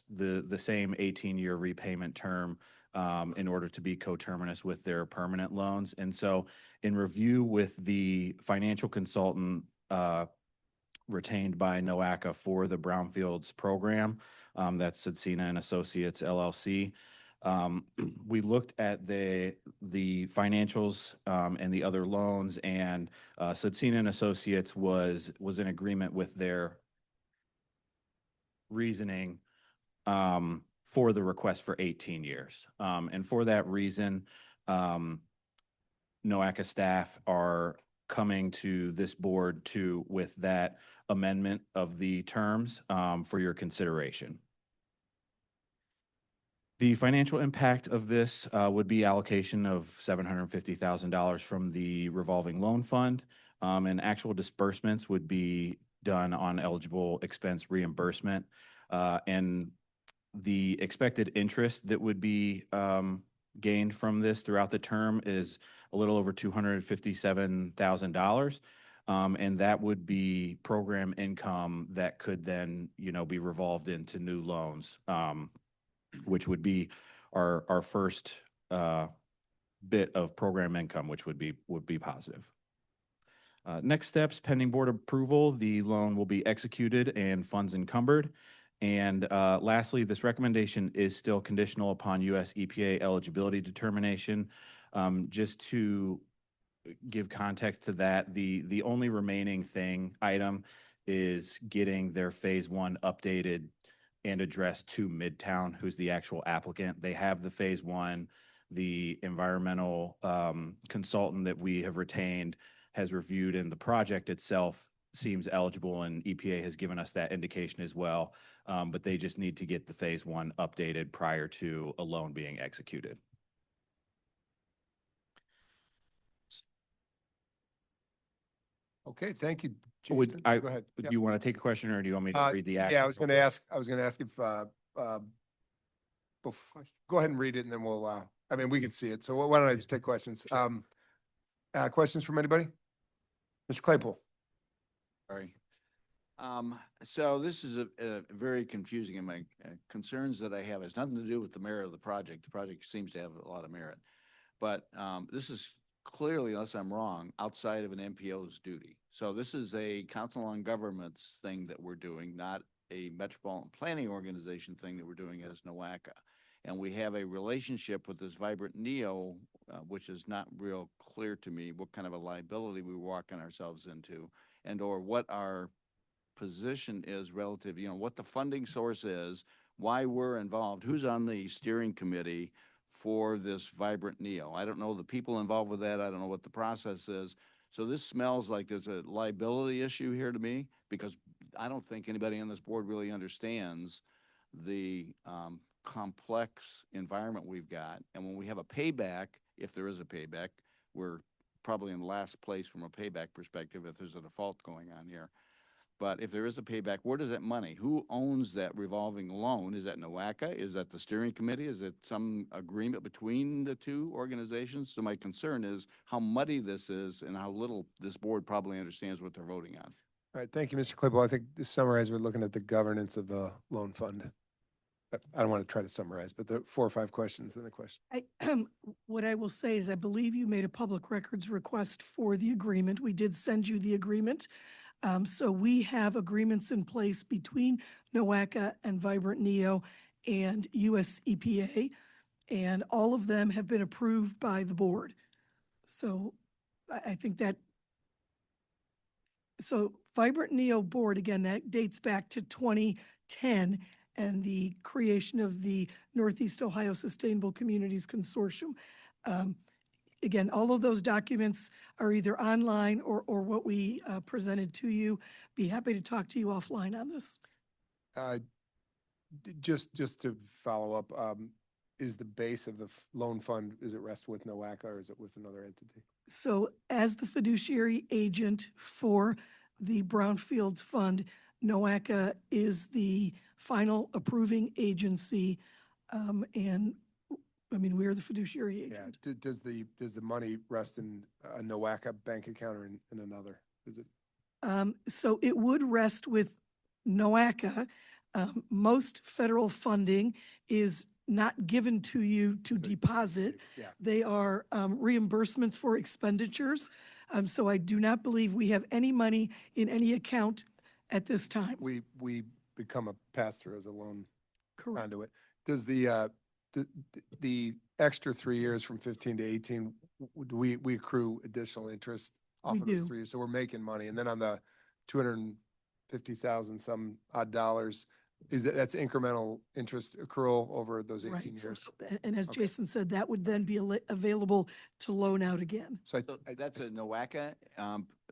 the same 18-year repayment term in order to be coterminous with their permanent loans. And so in review with the financial consultant retained by NOACA for the Brownfields program, that's Cedzina and Associates LLC, we looked at the financials and the other loans, and Cedzina and Associates was in agreement with their reasoning for the request for 18 years. And for that reason, NOACA staff are coming to this board with that amendment of the terms for your consideration. The financial impact of this would be allocation of $750,000 from the revolving loan fund, and actual disbursements would be done on eligible expense reimbursement. And the expected interest that would be gained from this throughout the term is a little over $257,000. And that would be program income that could then, be revolved into new loans, which would be our first bit of program income, which would be positive. Next steps, pending board approval, the loan will be executed and funds encumbered. And lastly, this recommendation is still conditional upon U.S. EPA eligibility determination. Just to give context to that, the only remaining item is getting their phase 1 updated and addressed to Midtown, who's the actual applicant. They have the phase 1. The environmental consultant that we have retained has reviewed, and the project itself seems eligible, and EPA has given us that indication as well. But they just need to get the phase 1 updated prior to a loan being executed. Okay, thank you. Go ahead. Do you want to take a question, or do you want me to read the Yeah, actual? I was going to ask if, go ahead and read it, and then we'll, we can see it. So why don't I just take questions? Questions from anybody? Mr. Claypool? Sorry. So this is a very confusing, and my concerns that I have has nothing to do with the merit of the project. The project seems to have a lot of merit. But this is clearly, unless I'm wrong, outside of an MPO's duty. So this is a Council on Governments thing that we're doing, not a metropolitan planning organization thing that we're doing as NOACA. And we have a relationship with this Vibrant Neo, which is not real clear to me what kind of a liability we're walking ourselves into, and or what our position is relative, what the funding source is, why we're involved, who's on the steering committee for this Vibrant Neo. I don't know the people involved with that. I don't know what the process is. So this smells like there's a liability issue here to me, because I don't think anybody on this board really understands the complex environment we've got. And when we have a payback, if there is a payback, we're probably in last place from a payback perspective if there's a default going on here. But if there is a payback, where does that money? Who owns that revolving loan? Is that NOACA? Is that the steering committee? Is it some agreement between the two organizations? So my concern is how muddy this is and how little this board probably understands what they're voting on. All right, thank you, Mr. Claypool. I think to summarize, we're looking at the governance of the loan fund. I don't want to try to summarize, but the 4 or 5 questions in the question. What I will say is I believe you made a public records request for the agreement. We did send you the agreement. So we have agreements in place between NOACA and Vibrant Neo and US EPA, and all of them have been approved by the board. So I think that, so Vibrant Neo board, again, that dates back to 2010 and the creation of the Northeast Ohio Sustainable Communities Consortium. Again, all of those documents are either online or what we presented to you. Be happy to talk to you offline on this. Just to follow up, is the base of the loan fund, is it rest with NOACA or is it with another entity? So as the fiduciary agent for the Brownfields Fund, NOACA is the final approving agency. And I mean, we're the fiduciary agent. Yeah, does the money rest in a NOACA bank account or in another? Is it? So it would rest with NOACA. Most federal funding is not given to you to deposit. Yeah. They are reimbursements for expenditures. So I do not believe we have any money in any account at this time. We become a pass-through as a loan Correct. conduit. Does the extra 3 years from 15 to 18, do we accrue additional interest off We of those do. 3 years? So we're making money. And then on the 250,000 some odd dollars, that's incremental interest accrual over those 18 Right. years? And as Okay. Jason said, that would then be available to loan out again. So So that's a NOACA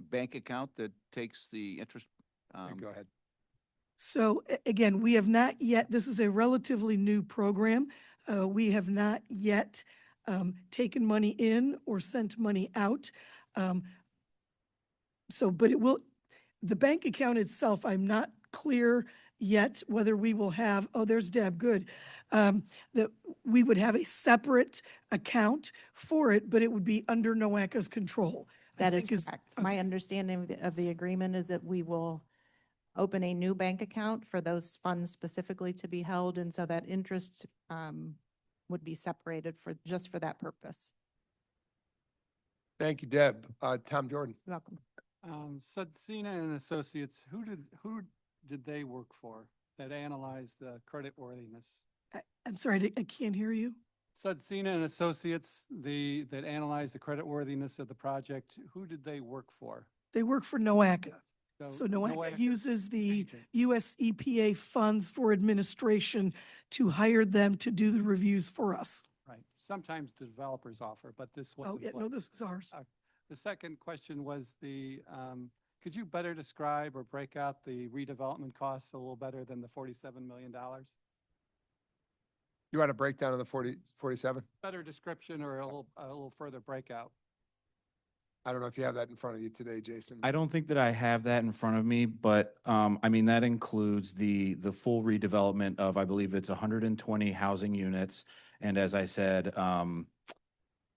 bank account that takes the interest. go ahead. So again, we have not yet, this is a relatively new program. We have not yet taken money in or sent money out. But it will, the bank account itself, I'm not clear yet whether we will have, oh, there's Deb, good. That we would have a separate account for it, but it would be under NOACA's control. That is think correct. My understanding of the agreement is that we will open a new bank account for those funds specifically to be held, and so that interest would be separated just for that purpose. Thank you, Deb. Tom Jordan. You're welcome. Sudsina and Associates, who did they work for that analyzed the creditworthiness? I'm sorry, I can't hear you. Sudsina and Associates, that analyzed the creditworthiness of the project, who did they work for? They work for NOACA. So NOACA NOACA uses the agent. US EPA funds for administration to hire them to do the reviews for us. Right. Sometimes the developers offer, but this Oh, wasn't. yeah, no, what- this is ours. The second question was could you better describe or break out the redevelopment costs a little better than the $47 million? You want a breakdown of the 47? Better description or a little further breakout? I don't know if you have that in front of you today, Jason. I don't think that I have that in front of me, but I mean, that includes the full redevelopment of, I believe it's 120 housing units. And as I said,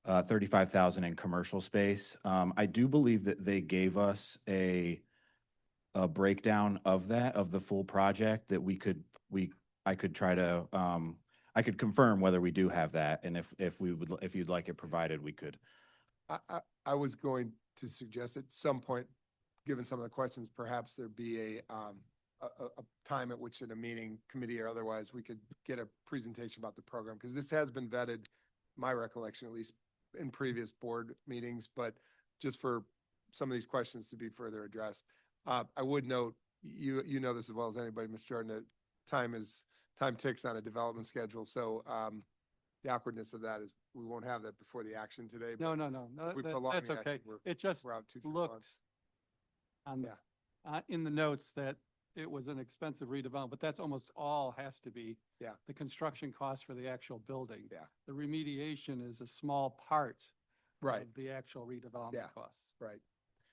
35,000 in commercial space. I do believe that they gave us a breakdown of that, of the full project that I could try to, I could confirm whether we do have that. And if you'd like it provided, we could. I was going to suggest at some point, given some of the questions, perhaps there be a time at which in a meeting, committee or otherwise, we could get a presentation about the program, because this has been vetted, my recollection at least, in previous board meetings, but just for some of these questions to be further addressed. I would note, you know this as well as anybody, Mr. Jordan, that time ticks on a development schedule. So the awkwardness of that is we won't have that before the action today. but No, if we that- prolong that's the action, okay. we're- It just we're out 2-3 looks months. on, Yeah. in the notes that it was an expensive redevelopment, but that's almost all has to be. Yeah. The construction cost for the actual building. Yeah. The remediation is a small part. Right. Of the actual redevelopment Yeah. costs. Right.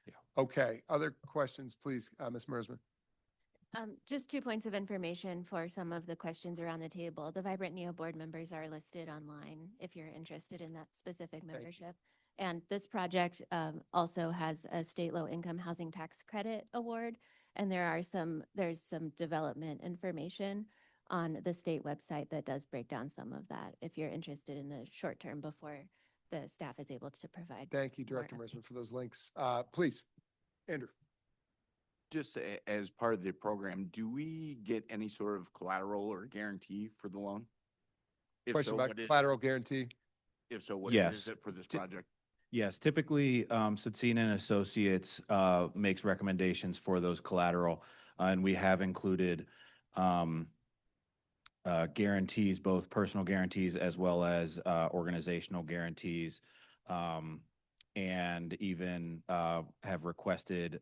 Yeah. Okay, other questions, please, Ms. Mersman? Just 2 points of information for some of the questions around the table. The Vibrant Neo board members are listed online if you're interested in that specific you. membership. And this project also has a state low-income housing tax credit award. And there's some development information on the state website that does break down some of that if you're interested in the short term before the staff is able to provide. Thank you, more Director updates. Mersman, for those links. Please, Andrew. Just as part of the program, do we get any sort of collateral or guarantee for the loan? If Question so, about what is- collateral guarantee? If so, what Yes. is it for this Ti- project? Yes, typically, Setsina and Associates makes recommendations for those collateral, and we have included guarantees, both personal guarantees as well as organizational guarantees, and even have requested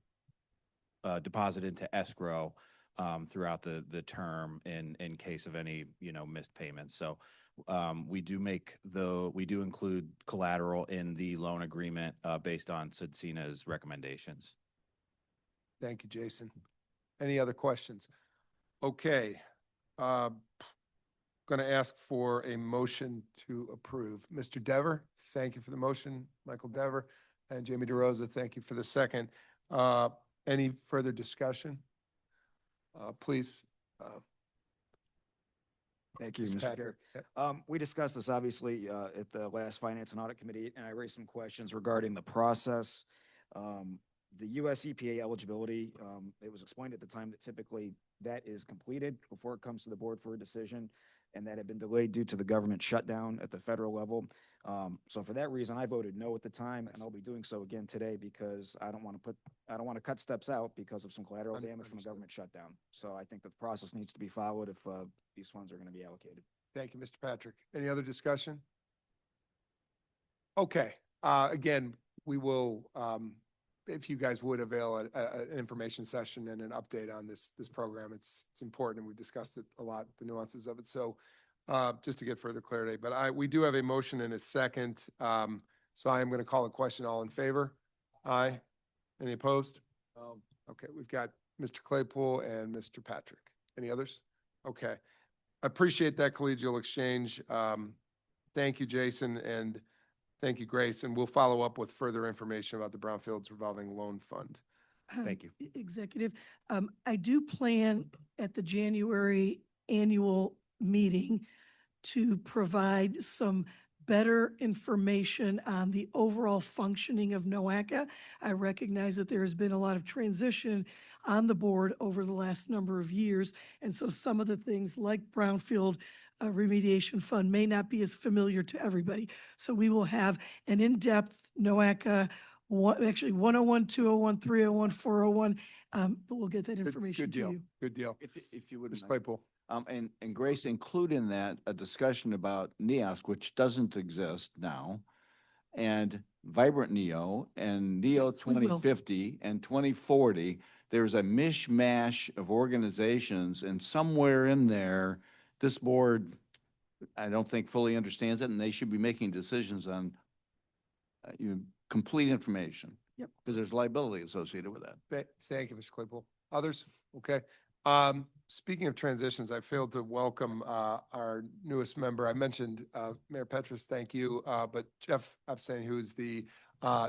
deposit into escrow throughout the term in case of any, missed payments. So we do include collateral in the loan agreement based on Setsina's recommendations. Thank you, Jason. Any other questions? Okay. Going to ask for a motion to approve. Mr. Dever, thank you for the motion. Michael Dever and Jamie DeRosa, thank you for the second. Any further discussion? Please. Thank you, Mr. Mr. Patrick. Chair. We discussed this obviously at the last Finance and Audit Committee, and I raised some questions regarding the process. The US EPA eligibility, it was explained at the time that typically that is completed before it comes to the board for a decision, and that had been delayed due to the government shutdown at the federal level. So for that reason, I voted no at the time, and I'll be doing so again today because I don't want to cut steps out because of some collateral damage from the Understood. government shutdown. So I think the process needs to be followed if these funds are going to be allocated. Thank you, Mr. Patrick. Any other discussion? Okay, again, we will, if you guys would avail an information session and an update on this program, it's important, and we've discussed it a lot, the nuances of it. So just to get further clarity, but we do have a motion and a second. So I am going to call a question. All in favor? Aye. Any opposed? Okay, we've got Mr. Claypool and Mr. Patrick. Any others? Okay. I appreciate that collegial exchange. Thank you, Jason, and thank you, Grace, and we'll follow up with further information about the Brownfields Revolving Loan Fund. Thank you. Executive, I do plan at the January annual meeting to provide some better information on the overall functioning of NOACA. I recognize that there has been a lot of transition on the board over the last number of years. And so some of the things like Brownfield Remediation Fund may not be as familiar to everybody. So we will have an in-depth NOACA, actually 101, 201, 301, 401, but we'll get that information Good to deal. you. Good deal. If you wouldn't Mr. mind. Claypool. And Grace, include in that a discussion about NEOSC, which doesn't exist now, and Vibrant Neo and Neo Yes, we will. 2050 and 2040. There's a mishmash of organizations, and somewhere in there, this board, I don't think fully understands it, and they should be making decisions on complete information. Yep. Because there's liability associated with that. Thank you, Mr. Claypool. Others? Okay. Speaking of transitions, I failed to welcome our newest member. I mentioned Mayor Petrus, thank you, but Jeff Epstein, who is the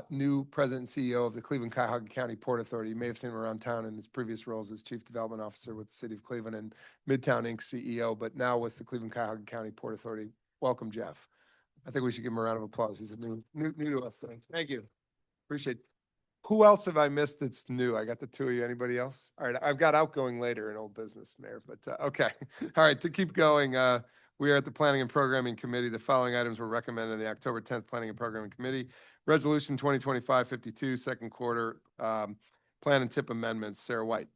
new president and CEO of the Cleveland-Cuyahoga County Port Authority. You may have seen him around town in his previous roles as Chief Development Officer with the City of Cleveland and Midtown Inc. CEO, but now with the Cleveland-Cuyahoga County Port Authority. Welcome, Jeff. I think we should give him a round of applause. He's a new to us. Thank you. Appreciate it. Who else have I missed that's new? I got the two of you. Anybody else? All right, I've got outgoing later in old business, Mayor, but okay. All right, to keep going, we are at the Planning and Programming Committee. The following items were recommended in the October 10th Planning and Programming Committee. Resolution 2025-52, second quarter, plan and tip amendments. Sarah White.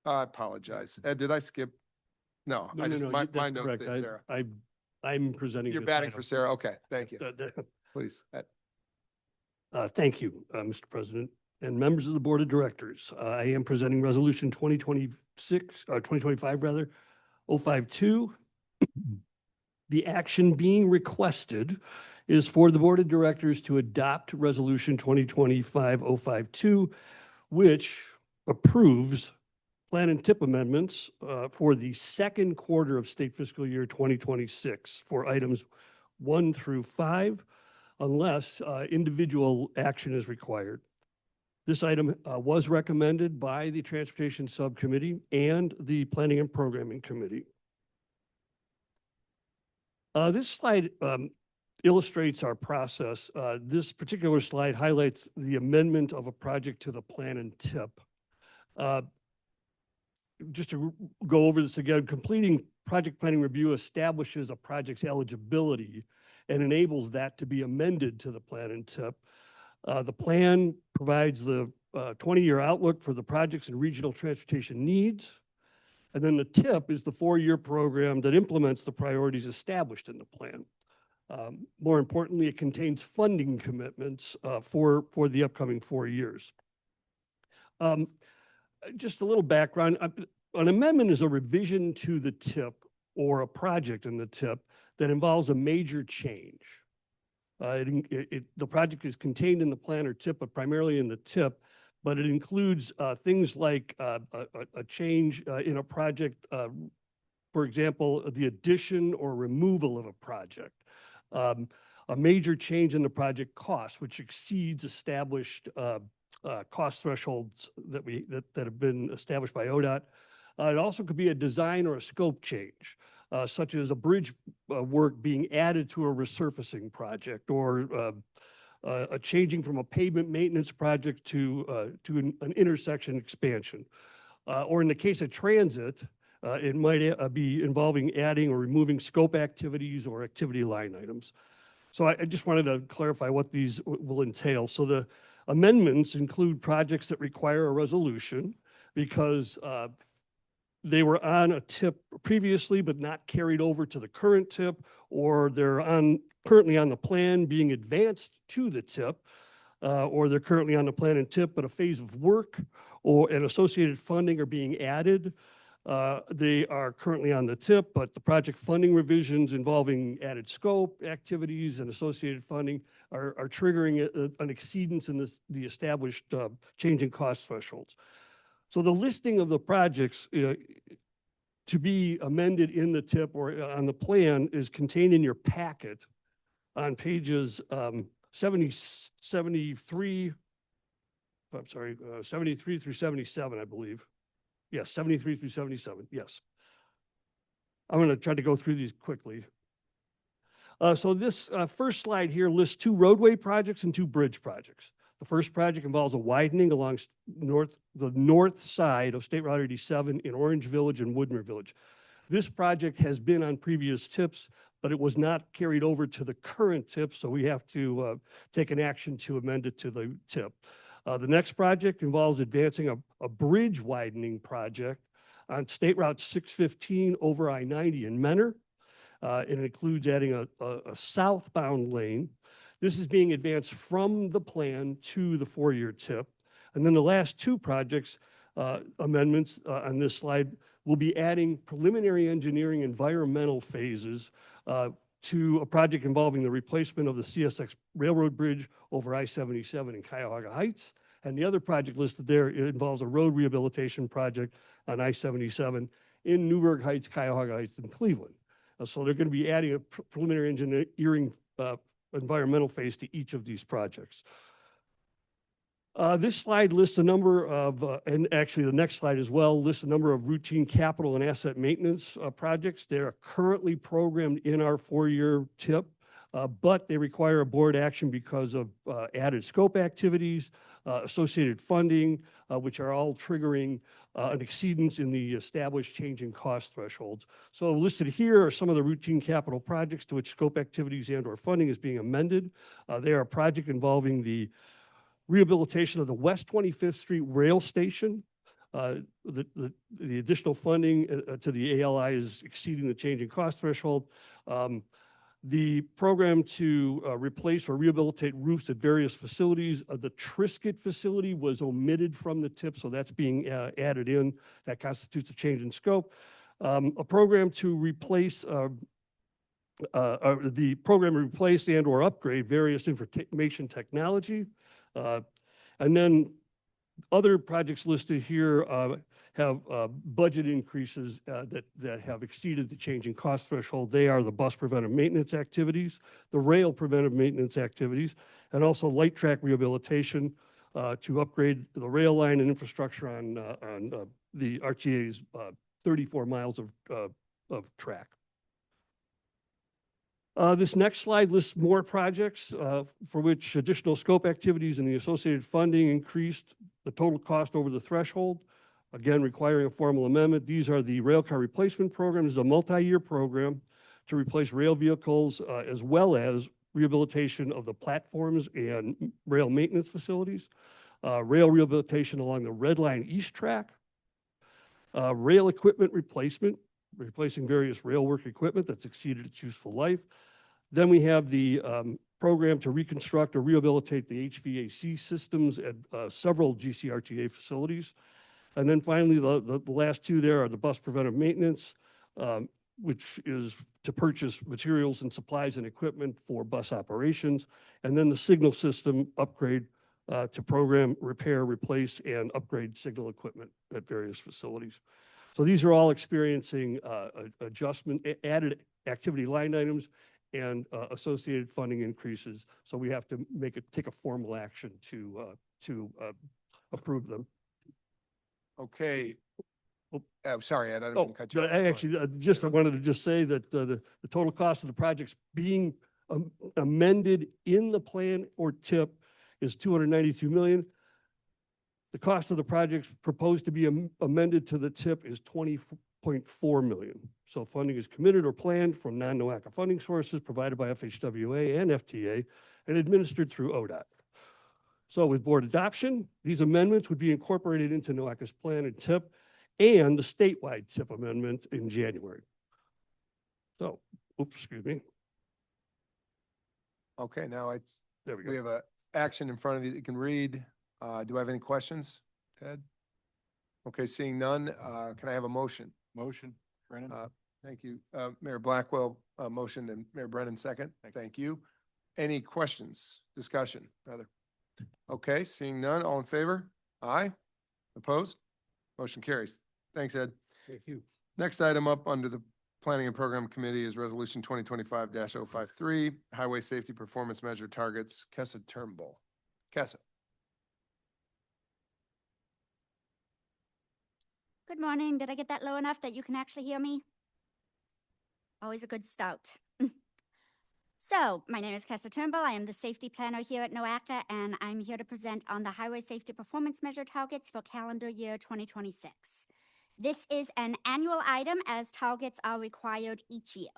I apologize. Ed, did I skip? No, I just, my note there. I I'm presenting. You're this batting item. for Sarah. Okay, thank you. Please. Thank you, Mr. President and members of the Board of Directors. I am presenting Resolution 2025 rather, 052. The action being requested is for the Board of Directors to adopt Resolution 2025-052, which approves plan and tip amendments for the second quarter of state fiscal year 2026 for items 1 through 5, unless individual action is required. This item was recommended by the Transportation Subcommittee and the Planning and Programming Committee. This slide illustrates our process. This particular slide highlights the amendment of a project to the plan and tip. Just to go over this again, completing project planning review establishes a project's eligibility and enables that to be amended to the plan and tip. The plan provides the 20-year outlook for the projects and regional transportation needs. And then the TIP is the 4-year program that implements the priorities established in the plan. More importantly, it contains funding commitments for the upcoming 4 years. Just a little background. An amendment is a revision to the TIP or a project in the TIP that involves a major change. The project is contained in the plan or TIP, but primarily in the TIP, but it includes things like a change in a project, for example, the addition or removal of a project, a major change in the project cost, which exceeds established cost thresholds that have been established by ODOT. It also could be a design or a scope change, such as a bridge work being added to a resurfacing project, or a changing from a pavement maintenance project to an intersection expansion. Or in the case of transit, it might be involving adding or removing scope activities or activity line items. So I just wanted to clarify what these will entail. So the amendments include projects that require a resolution because they were on a TIP previously but not carried over to the current TIP, or they're currently on the plan being advanced to the TIP, or they're currently on the plan and TIP, but a phase of work or an associated funding are being added. They are currently on the TIP, but the project funding revisions involving added scope, activities, and associated funding are triggering an exceedance in the established changing cost thresholds. So the listing of the projects to be amended in the TIP or on the plan is contained in your packet on pages 73 through 77, I believe. Yes, 73 through 77, yes. I'm going to try to go through these quickly. So this first slide here lists 2 roadway projects and 2 bridge projects. The first project involves a widening along the north side of State Route 87 in Orange Village and Woodmere Village. This project has been on previous TIPs, but it was not carried over to the current TIP, so we have to take an action to amend it to the TIP. The next project involves advancing a bridge widening project on State Route 615 over I-90 in Mentor. It includes adding a southbound lane. This is being advanced from the plan to the 4-year TIP. And then the last 2 projects amendments on this slide will be adding preliminary engineering environmental phases to a project involving the replacement of the CSX Railroad Bridge over I-77 in Cuyahoga Heights. And the other project listed there involves a road rehabilitation project on I-77 in Newburgh Heights, Cuyahoga Heights, and Cleveland. So they're going to be adding a preliminary engineering environmental phase to each of these projects. This slide lists a number of, and actually the next slide as well, lists a number of routine capital and asset maintenance projects. They are currently programmed in our 4-year TIP, but they require a board action because of added scope activities, associated funding, which are all triggering an exceedance in the established change in cost thresholds. So listed here are some of the routine capital projects to which scope activities and or funding is being amended. They are a project involving the rehabilitation of the West 25th Street Rail Station, The additional funding to the ALI is exceeding the change in cost threshold. The program to replace or rehabilitate roofs at various facilities, the Triscuit facility was omitted from the TIP, so that's being added in. That constitutes a change in scope. A program to replace the program to replace and or upgrade various information technology. And then other projects listed here have budget increases that have exceeded the change in cost threshold. They are the bus preventive maintenance activities, the rail preventive maintenance activities, and also light track rehabilitation to upgrade the rail line and infrastructure on the RTA's 34 miles of track. This next slide lists more projects for which additional scope activities and the associated funding increased the total cost over the threshold, again requiring a formal amendment. These are the rail car replacement program. This is a multi-year program to replace rail vehicles as well as rehabilitation of the platforms and rail maintenance facilities, rail rehabilitation along the Red Line East track, rail equipment replacement, replacing various rail work equipment that's exceeded its useful life. Then we have the program to reconstruct or rehabilitate the HVAC systems at several GCRTA facilities. And then finally, the last two there are the bus preventive maintenance, which is to purchase materials and supplies and equipment for bus operations. And then the signal system upgrade to program, repair, replace, and upgrade signal equipment at various facilities. So these are all experiencing adjustment, added activity line items and associated funding increases. So we have to take a formal action to approve them. Okay. Sorry, Ed, I didn't Oh, mean to cut you off. Go actually, I wanted to just say that the total cost of the projects being amended in the plan or TIP is $292 million. The cost of the projects proposed to be amended to the TIP is $20.4 million. So funding is committed or planned from non-NOACA funding sources provided by FHWA and FTA and administered through ODOT. So with board adoption, these amendments would be incorporated into NOACA's plan and TIP and the statewide TIP amendment in January. So, oops, excuse me. Okay, now There we go. we have a action in front of you that you can read. Do I have any questions, Ted? Okay, seeing none, can I have a motion? Motion, Brennan? Thank you. Mayor Blackwell, motion, and Mayor Brennan, second. Thank you. Any questions, discussion, rather? Okay, seeing none, all in favor? Aye. Opposed? Motion carries. Thanks, Ed. Thank you. Next item up under the Planning and Program Committee is Resolution 2025-053, Highway Safety Performance Measure Targets, Kessa Turnbull. Kessa. Good morning. Did I get that low enough that you can actually hear me? Always a good start. So, my name is Kessa Turnbull. I am the safety planner here at NOACA, and I'm here to present on the Highway Safety Performance Measure Targets for calendar year 2026. This is an annual item as targets are required each year.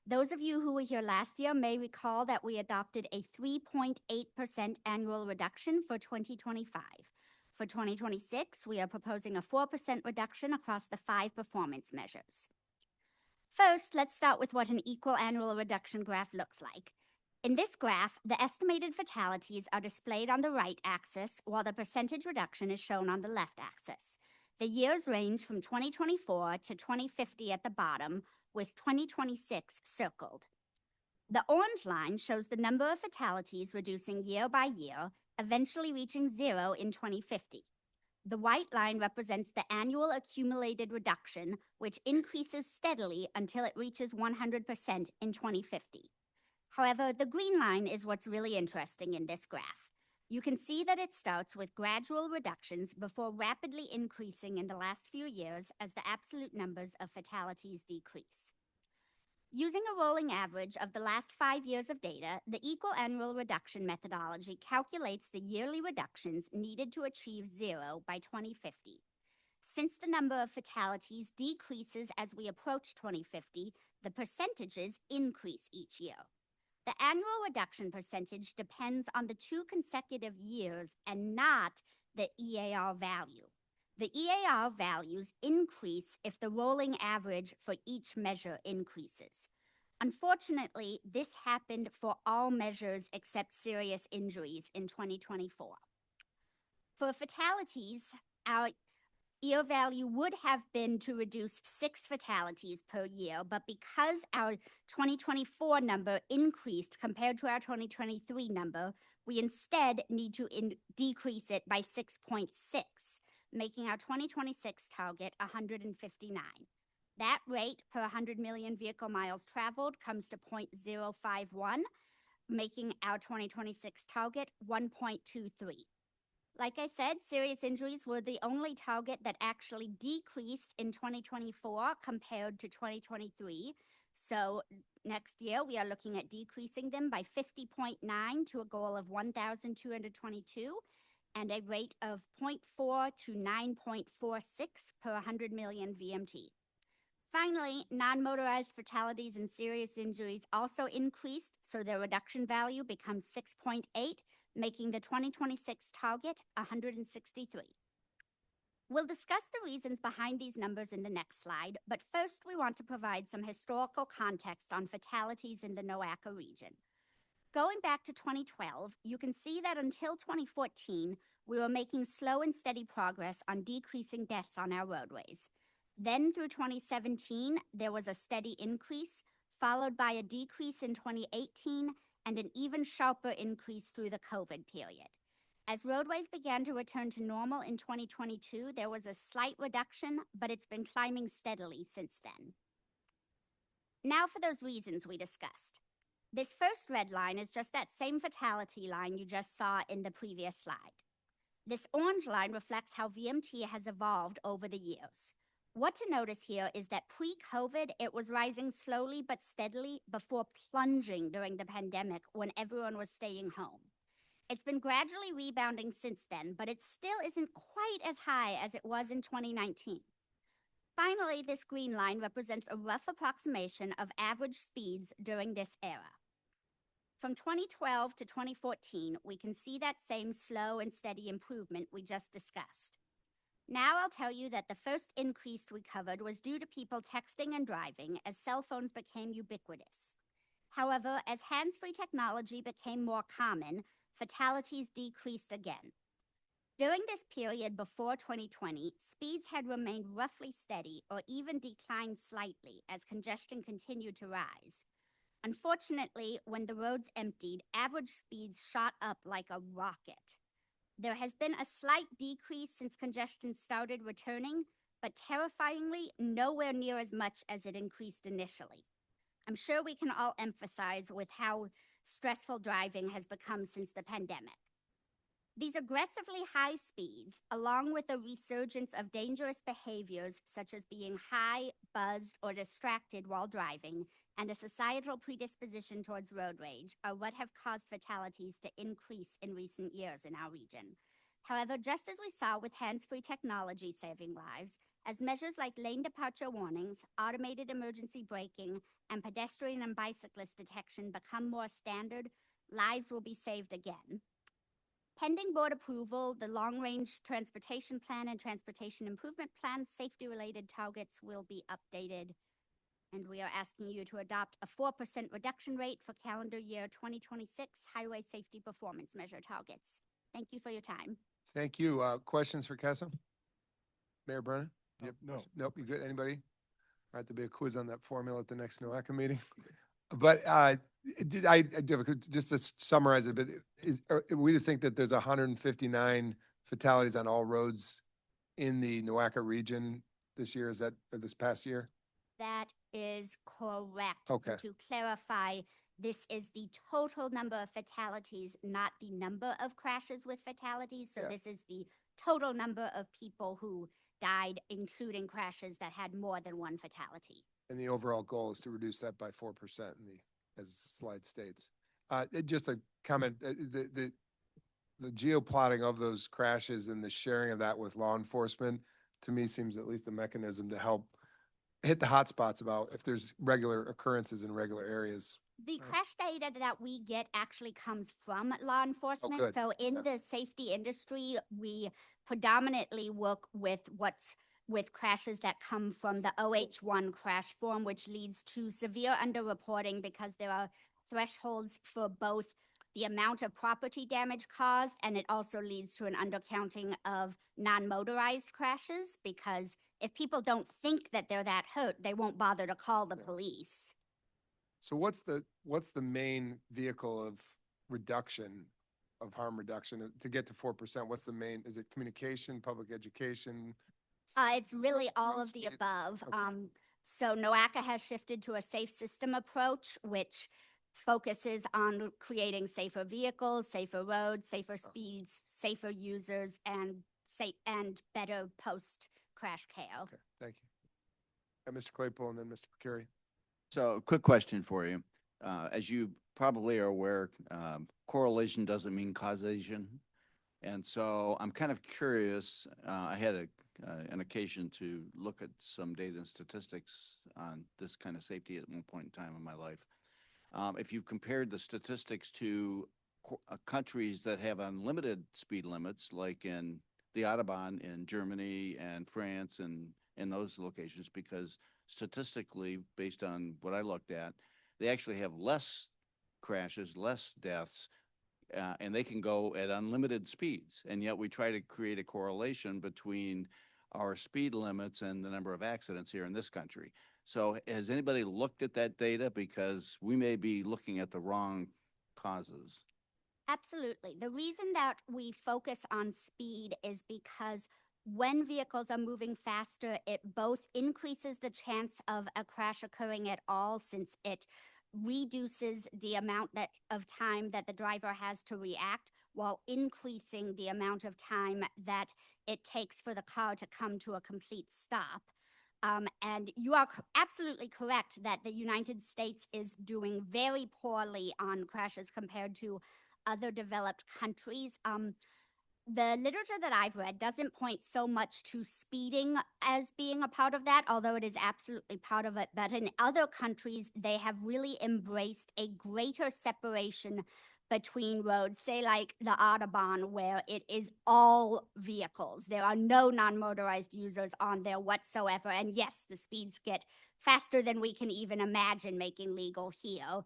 Those of you who were here last year may recall that we adopted a 3.8% annual reduction for 2025. For 2026, we are proposing a 4% reduction across the 5 performance measures. First, let's start with what an equal annual reduction graph looks like. In this graph, the estimated fatalities are displayed on the right axis, while the percentage reduction is shown on the left axis. The years range from 2024 to 2050 at the bottom, with 2026 circled. The orange line shows the number of fatalities reducing year by year, eventually reaching 0 in 2050. The white line represents the annual accumulated reduction, which increases steadily until it reaches 100% in 2050. However, the green line is what's really interesting in this graph. You can see that it starts with gradual reductions before rapidly increasing in the last few years as the absolute numbers of fatalities decrease. Using a rolling average of the last 5 years of data, the equal annual reduction methodology calculates the yearly reductions needed to achieve 0 by 2050. Since the number of fatalities decreases as we approach 2050, the percentages increase each year. The annual reduction percentage depends on the 2 consecutive years and not the EAR value. The EAR values increase if the rolling average for each measure increases. Unfortunately, this happened for all measures except serious injuries in 2024. For fatalities, our EAR value would have been to reduce 6 fatalities per year, but because our 2024 number increased compared to our 2023 number, we instead need to decrease it by 6.6, making our 2026 target 159. That rate per 100 million vehicle miles traveled comes to 0.051, making our 2026 target 1.23. Like I said, serious injuries were the only target that actually decreased in 2024 compared to 2023. So next year, we are looking at decreasing them by 50.9 to a goal of 1,222 and a rate of 0.4 to 9.46 per 100 million VMT. Finally, non-motorized fatalities and serious injuries also increased, so their reduction value becomes 6.8, making the 2026 target 163. We'll discuss the reasons behind these numbers in the next slide, but first we want to provide some historical context on fatalities in the NOACA region. Going back to 2012, you can see that until 2014, we were making slow and steady progress on decreasing deaths on our roadways. Then through 2017, there was a steady increase, followed by a decrease in 2018 and an even sharper increase through the COVID period. As roadways began to return to normal in 2022, there was a slight reduction, but it's been climbing steadily since then. Now for those reasons we discussed. This first red line is just that same fatality line you just saw in the previous slide. This orange line reflects how VMT has evolved over the years. What to notice here is that pre-COVID, it was rising slowly but steadily before plunging during the pandemic when everyone was staying home. It's been gradually rebounding since then, but it still isn't quite as high as it was in 2019. Finally, this green line represents a rough approximation of average speeds during this era. From 2012 to 2014, we can see that same slow and steady improvement we just discussed. Now I'll tell you that the first increase we covered was due to people texting and driving as cell phones became ubiquitous. However, as hands-free technology became more common, fatalities decreased again. During this period before 2020, speeds had remained roughly steady or even declined slightly as congestion continued to rise. Unfortunately, when the roads emptied, average speeds shot up like a rocket. There has been a slight decrease since congestion started returning, but terrifyingly, nowhere near as much as it increased initially. I'm sure we can all emphasize with how stressful driving has become since the pandemic. These aggressively high speeds, along with a resurgence of dangerous behaviors such as being high, buzzed, or distracted while driving, and a societal predisposition towards road rage are what have caused fatalities to increase in recent years in our region. However, just as we saw with hands-free technology saving lives, as measures like lane departure warnings, automated emergency braking, and pedestrian and bicyclist detection become more standard, lives will be saved again. Pending board approval, the Long-Range Transportation Plan and Transportation Improvement Plan safety-related targets will be updated. And we are asking you to adopt a 4% reduction rate for calendar year 2026 highway safety performance measure targets. Thank you for your time. Thank you. Questions for Kessa? Mayor Brennan? Yep. No. Nope, you good? Anybody? All right, there'll be a quiz on that formula at the next NOACA meeting. But I do have a, just to summarize a bit, are we to think that there's 159 fatalities on all roads in the NOACA region this year? Is that, or this past year? That is correct. Okay. To clarify, this is the total number of fatalities, not the number of crashes with fatalities. So Yeah. this is the total number of people who died, including crashes that had more than one fatality. And the overall goal is to reduce that by 4% in the, as the slide states. Just a comment, the geoplotting of those crashes and the sharing of that with law enforcement, to me, seems at least a mechanism to help hit the hot spots about if there's regular occurrences in regular areas, The crash data that we get actually comes from law enforcement. good. So in the safety industry, we predominantly work with crashes that come from the OH1 crash form, which leads to severe underreporting because there are thresholds for both the amount of property damage caused, and it also leads to an undercounting of non-motorized crashes, because if people don't think that they're that hurt, they won't bother to call the police. So what's the main vehicle of reduction, of harm reduction to get to 4%? What's the main, is it communication, public education? It's really all road of the speed? above. Okay. So NOACA has shifted to a safe system approach, which focuses on creating safer vehicles, safer roads, safer speeds, safer users, and better post-crash care. Okay, thank you. And Mr. Claypool and then Mr. Percari. So, quick question for you. As you probably are aware, correlation doesn't mean causation. And so I'm kind of curious, I had an occasion to look at some data and statistics on this kind of safety at one point in time in my life. If you've compared the statistics to countries that have unlimited speed limits, like in the Autobahn in Germany and France and in those locations, because statistically, based on what I looked at, they actually have less crashes, less deaths, and they can go at unlimited speeds. And yet we try to create a correlation between our speed limits and the number of accidents here in this country. So has anybody looked at that data? Because we may be looking at the wrong causes. Absolutely. The reason that we focus on speed is because when vehicles are moving faster, it both increases the chance of a crash occurring at all, since it reduces the amount of time that the driver has to react, while increasing the amount of time that it takes for the car to come to a complete stop. And you are absolutely correct that the United States is doing very poorly on crashes compared to other developed countries. The literature that I've read doesn't point so much to speeding as being a part of that, although it is absolutely part of it. But in other countries, they have really embraced a greater separation between roads, say like the Autobahn, where it is all vehicles. There are no non-motorized users on there whatsoever. And yes, the speeds get faster than we can even imagine making legal here.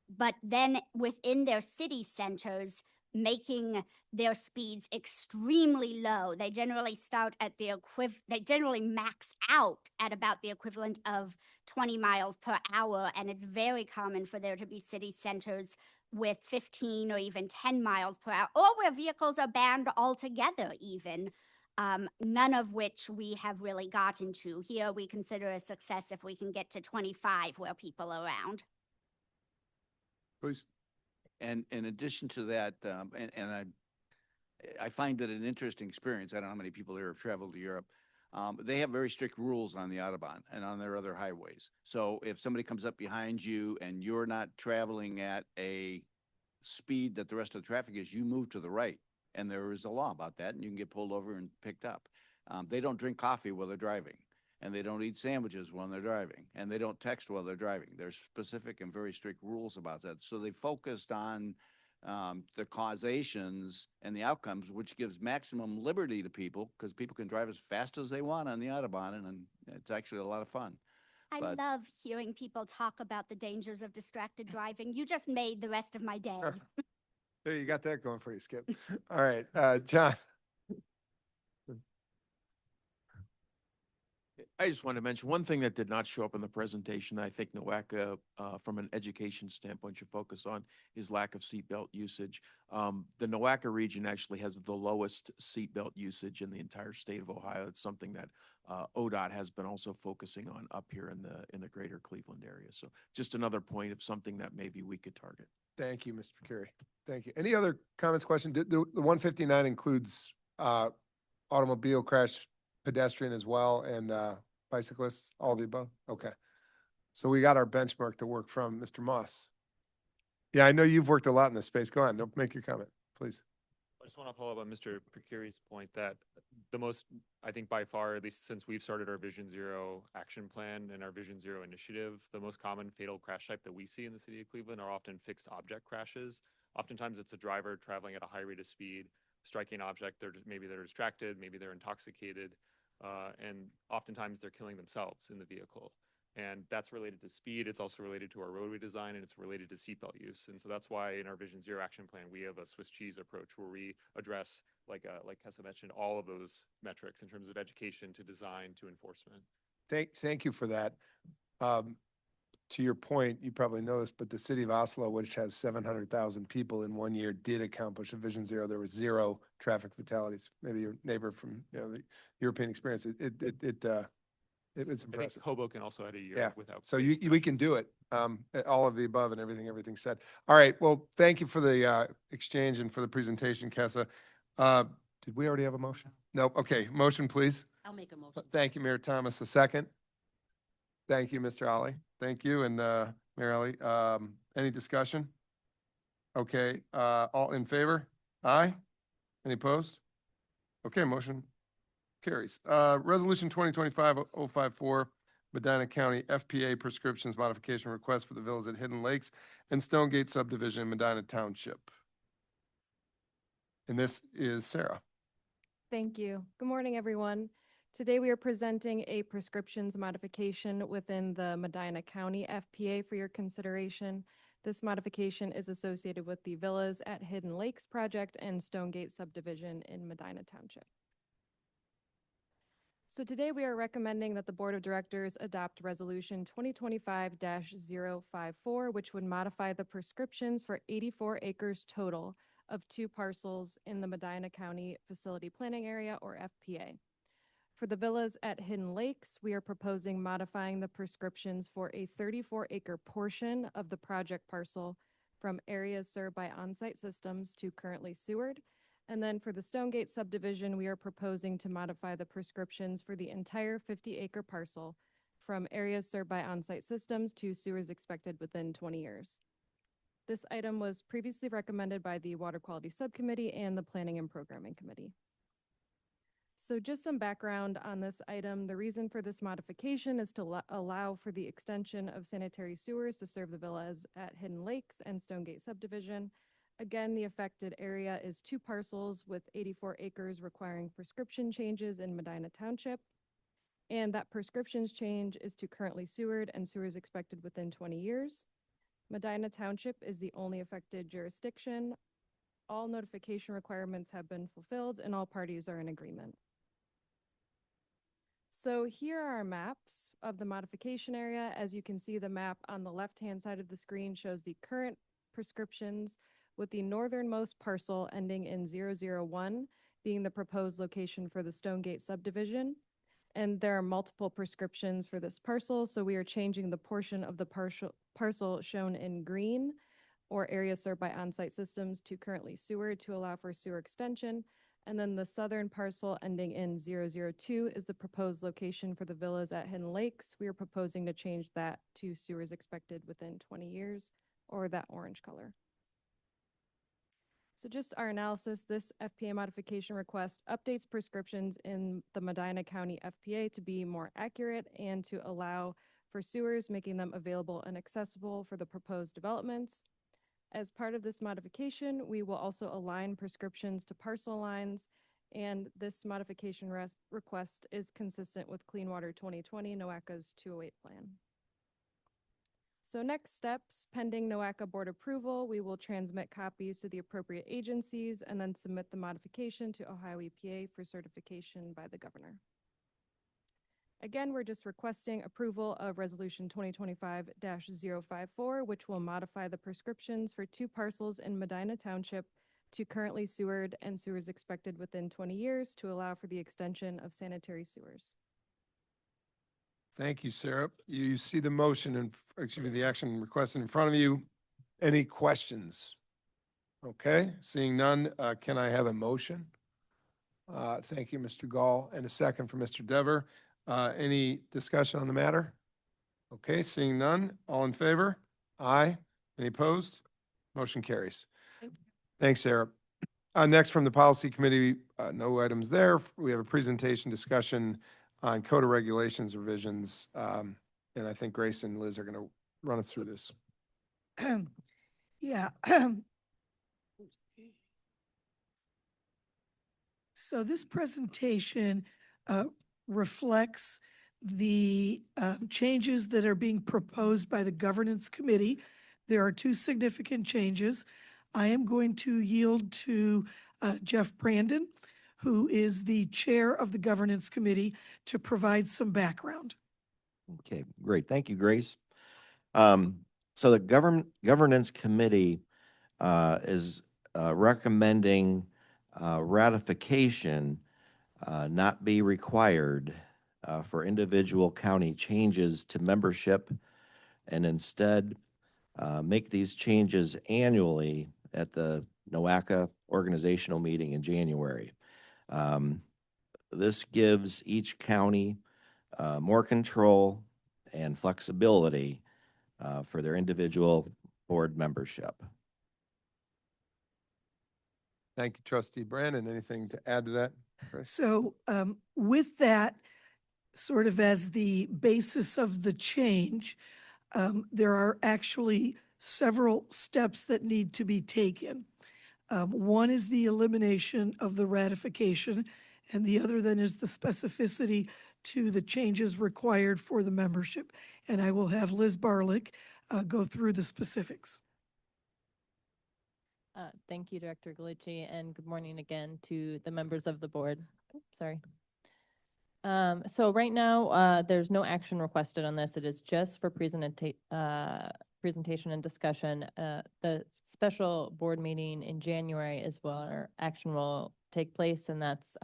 But then within their city centers, making their speeds extremely low. They generally start at they generally max out at about the equivalent of 20 miles per hour. And it's very common for there to be city centers with 15 or even 10 miles per hour, or where vehicles are banned altogether even, none of which we have really gotten to. Here we consider a success if we can get to 25 where people are around. Please. And in addition to that, I find it an interesting experience. I don't know how many people here have traveled to Europe. They have very strict rules on the Autobahn and on their other highways. So if somebody comes up behind you and you're not traveling at a speed that the rest of the traffic is, you move to the right. And there is a law about that, and you can get pulled over and picked up. They don't drink coffee while they're driving, and they don't eat sandwiches while they're driving, and they don't text while they're driving. There's specific and very strict rules about that. So they focused on the causations and the outcomes, which gives maximum liberty to people, because people can drive as fast as they want on the Autobahn, and it's actually a lot of fun. I love hearing people talk about the dangers of distracted driving. You just made the rest of my day. There, you got that going for you, Skip. All right, John. I just want to mention one thing that did not show up in the presentation that I think NOACA, from an education standpoint, should focus on is lack of seatbelt usage. The NOACA region actually has the lowest seatbelt usage in the entire state of Ohio. It's something that ODOT has been also focusing on up here in the greater Cleveland area. So just another point of something that maybe we could target. Thank you, Mr. Percari. Thank you. Any other comments, questions? The 159 includes automobile crash, pedestrian as well, and bicyclists, all of the above? Okay. So we got our benchmark to work from. Mr. Moss. Yeah, I know you've worked a lot in this space. Go on, don't make your comment, please. I just want to follow up on Mr. Procuri's point that the most, I think by far, at least since we've started our Vision Zero action plan and our Vision Zero initiative, the most common fatal crash type that we see in the city of Cleveland are often fixed object crashes. Oftentimes it's a driver traveling at a high rate of speed, striking an object, maybe they're distracted, maybe they're intoxicated, and oftentimes they're killing themselves in the vehicle. And that's related to speed. It's also related to our roadway design, and it's related to seatbelt use. And so that's why in our Vision Zero action plan, we have a Swiss cheese approach where we address, like Kessa mentioned, all of those metrics in terms of education to design to enforcement. Thank you for that. To your point, you probably know this, but the city of Oslo, which has 700,000 people in 1 year, did accomplish a Vision Zero. There was 0 traffic fatalities. Maybe your neighbor from the European experience. It's I think impressive. Hoboken also had a year Yeah. without. So we can do it. All of the above and everything said. All right. Well, thank you for the exchange and for the presentation, Kessa. Did we already have a motion? No. Okay. Motion, please. I'll make a motion. Thank you, Mayor Thomas. A second. Thank you, Mr. Ali. Thank you. And Mayor Ali, any discussion? Okay. All in favor? Aye. Any opposed? Okay. Motion carries. Resolution 2025-054, Medina County FPA prescriptions modification request for the villas at Hidden Lakes and Stonegate subdivision in Medina Township. And this is Sarah. Thank you. Good morning, everyone. Today we are presenting a prescriptions modification within the Medina County FPA for your consideration. This modification is associated with the Villas at Hidden Lakes project and Stonegate subdivision in Medina Township. So today we are recommending that the Board of Directors adopt Resolution 2025-054, which would modify the prescriptions for 84 acres total of 2 parcels in the Medina County Facility Planning Area, or FPA. For the villas at Hidden Lakes, we are proposing modifying the prescriptions for a 34-acre portion of the project parcel from areas served by on-site systems to currently sewered. And then for the Stonegate subdivision, we are proposing to modify the prescriptions for the entire 50-acre parcel from areas served by on-site systems to sewers expected within 20 years. This item was previously recommended by the Water Quality Subcommittee and the Planning and Programming Committee. So just some background on this item. The reason for this modification is to allow for the extension of sanitary sewers to serve the villas at Hidden Lakes and Stonegate subdivision. Again, the affected area is 2 parcels with 84 acres requiring prescription changes in Medina Township. And that prescriptions change is to currently sewered and sewers expected within 20 years. Medina Township is the only affected jurisdiction. All notification requirements have been fulfilled and all parties are in agreement. So here are our maps of the modification area. As you can see, the map on the left-hand side of the screen shows the current prescriptions, with the northernmost parcel ending in 001 being the proposed location for the Stonegate subdivision. And there are multiple prescriptions for this parcel, so we are changing the portion of the parcel shown in green, or areas served by on-site systems, to currently sewer to allow for sewer extension. And then the southern parcel ending in 002 is the proposed location for the villas at Hidden Lakes. We are proposing to change that to sewers expected within 20 years, or that orange color. So just our analysis, this FPA modification request updates prescriptions in the Medina County FPA to be more accurate and to allow for sewers, making them available and accessible for the proposed developments. As part of this modification, we will also align prescriptions to parcel lines, and this modification request is consistent with Clean Water 2020, NOACA's 208 plan. So next steps, pending NOACA board approval, we will transmit copies to the appropriate agencies and then submit the modification to Ohio EPA for certification by the governor. Again, we're just requesting approval of Resolution 2025-054, which will modify the prescriptions for 2 parcels in Medina Township to currently sewered and sewers expected within 20 years to allow for the extension of sanitary sewers. Thank you, Sarah. You see the motion and, the action requested in front of you. Any questions? Okay, seeing none, can I have a motion? Thank you, Mr. Gall, and a second for Mr. Dever. Any discussion on the matter? Okay, seeing none, all in favor? Aye. Any opposed? Motion carries. Thank you. Thanks, Sarah. Next, from the Policy Committee, no items there. We have a presentation discussion on Code of Regulations revisions. And I think Grace and Liz are going to run us through this. Yeah. So this presentation reflects the changes that are being proposed by the Governance Committee. There are two significant changes. I am going to yield to Jeff Brandon, who is the chair of the Governance Committee, to provide some background. Okay, great. Thank you, Grace. So the Governance Committee is recommending ratification not be required for individual county changes to membership, and instead make these changes annually at the NOACA organizational meeting in January. This gives each county more control and flexibility for their individual board membership. Thank you, Trustee Brandon. Anything to add to that? Grace? So with that sort of as the basis of the change, there are actually several steps that need to be taken. One is the elimination of the ratification, and the other then is the specificity to the changes required for the membership. And I will have Liz Barlick go through the specifics. Thank you, Director Galucci, and good morning again to the members of the board. Oops, sorry. So right now, there's no action requested on this. It is just for presentation and discussion. The special board meeting in January is where action will take place, and that's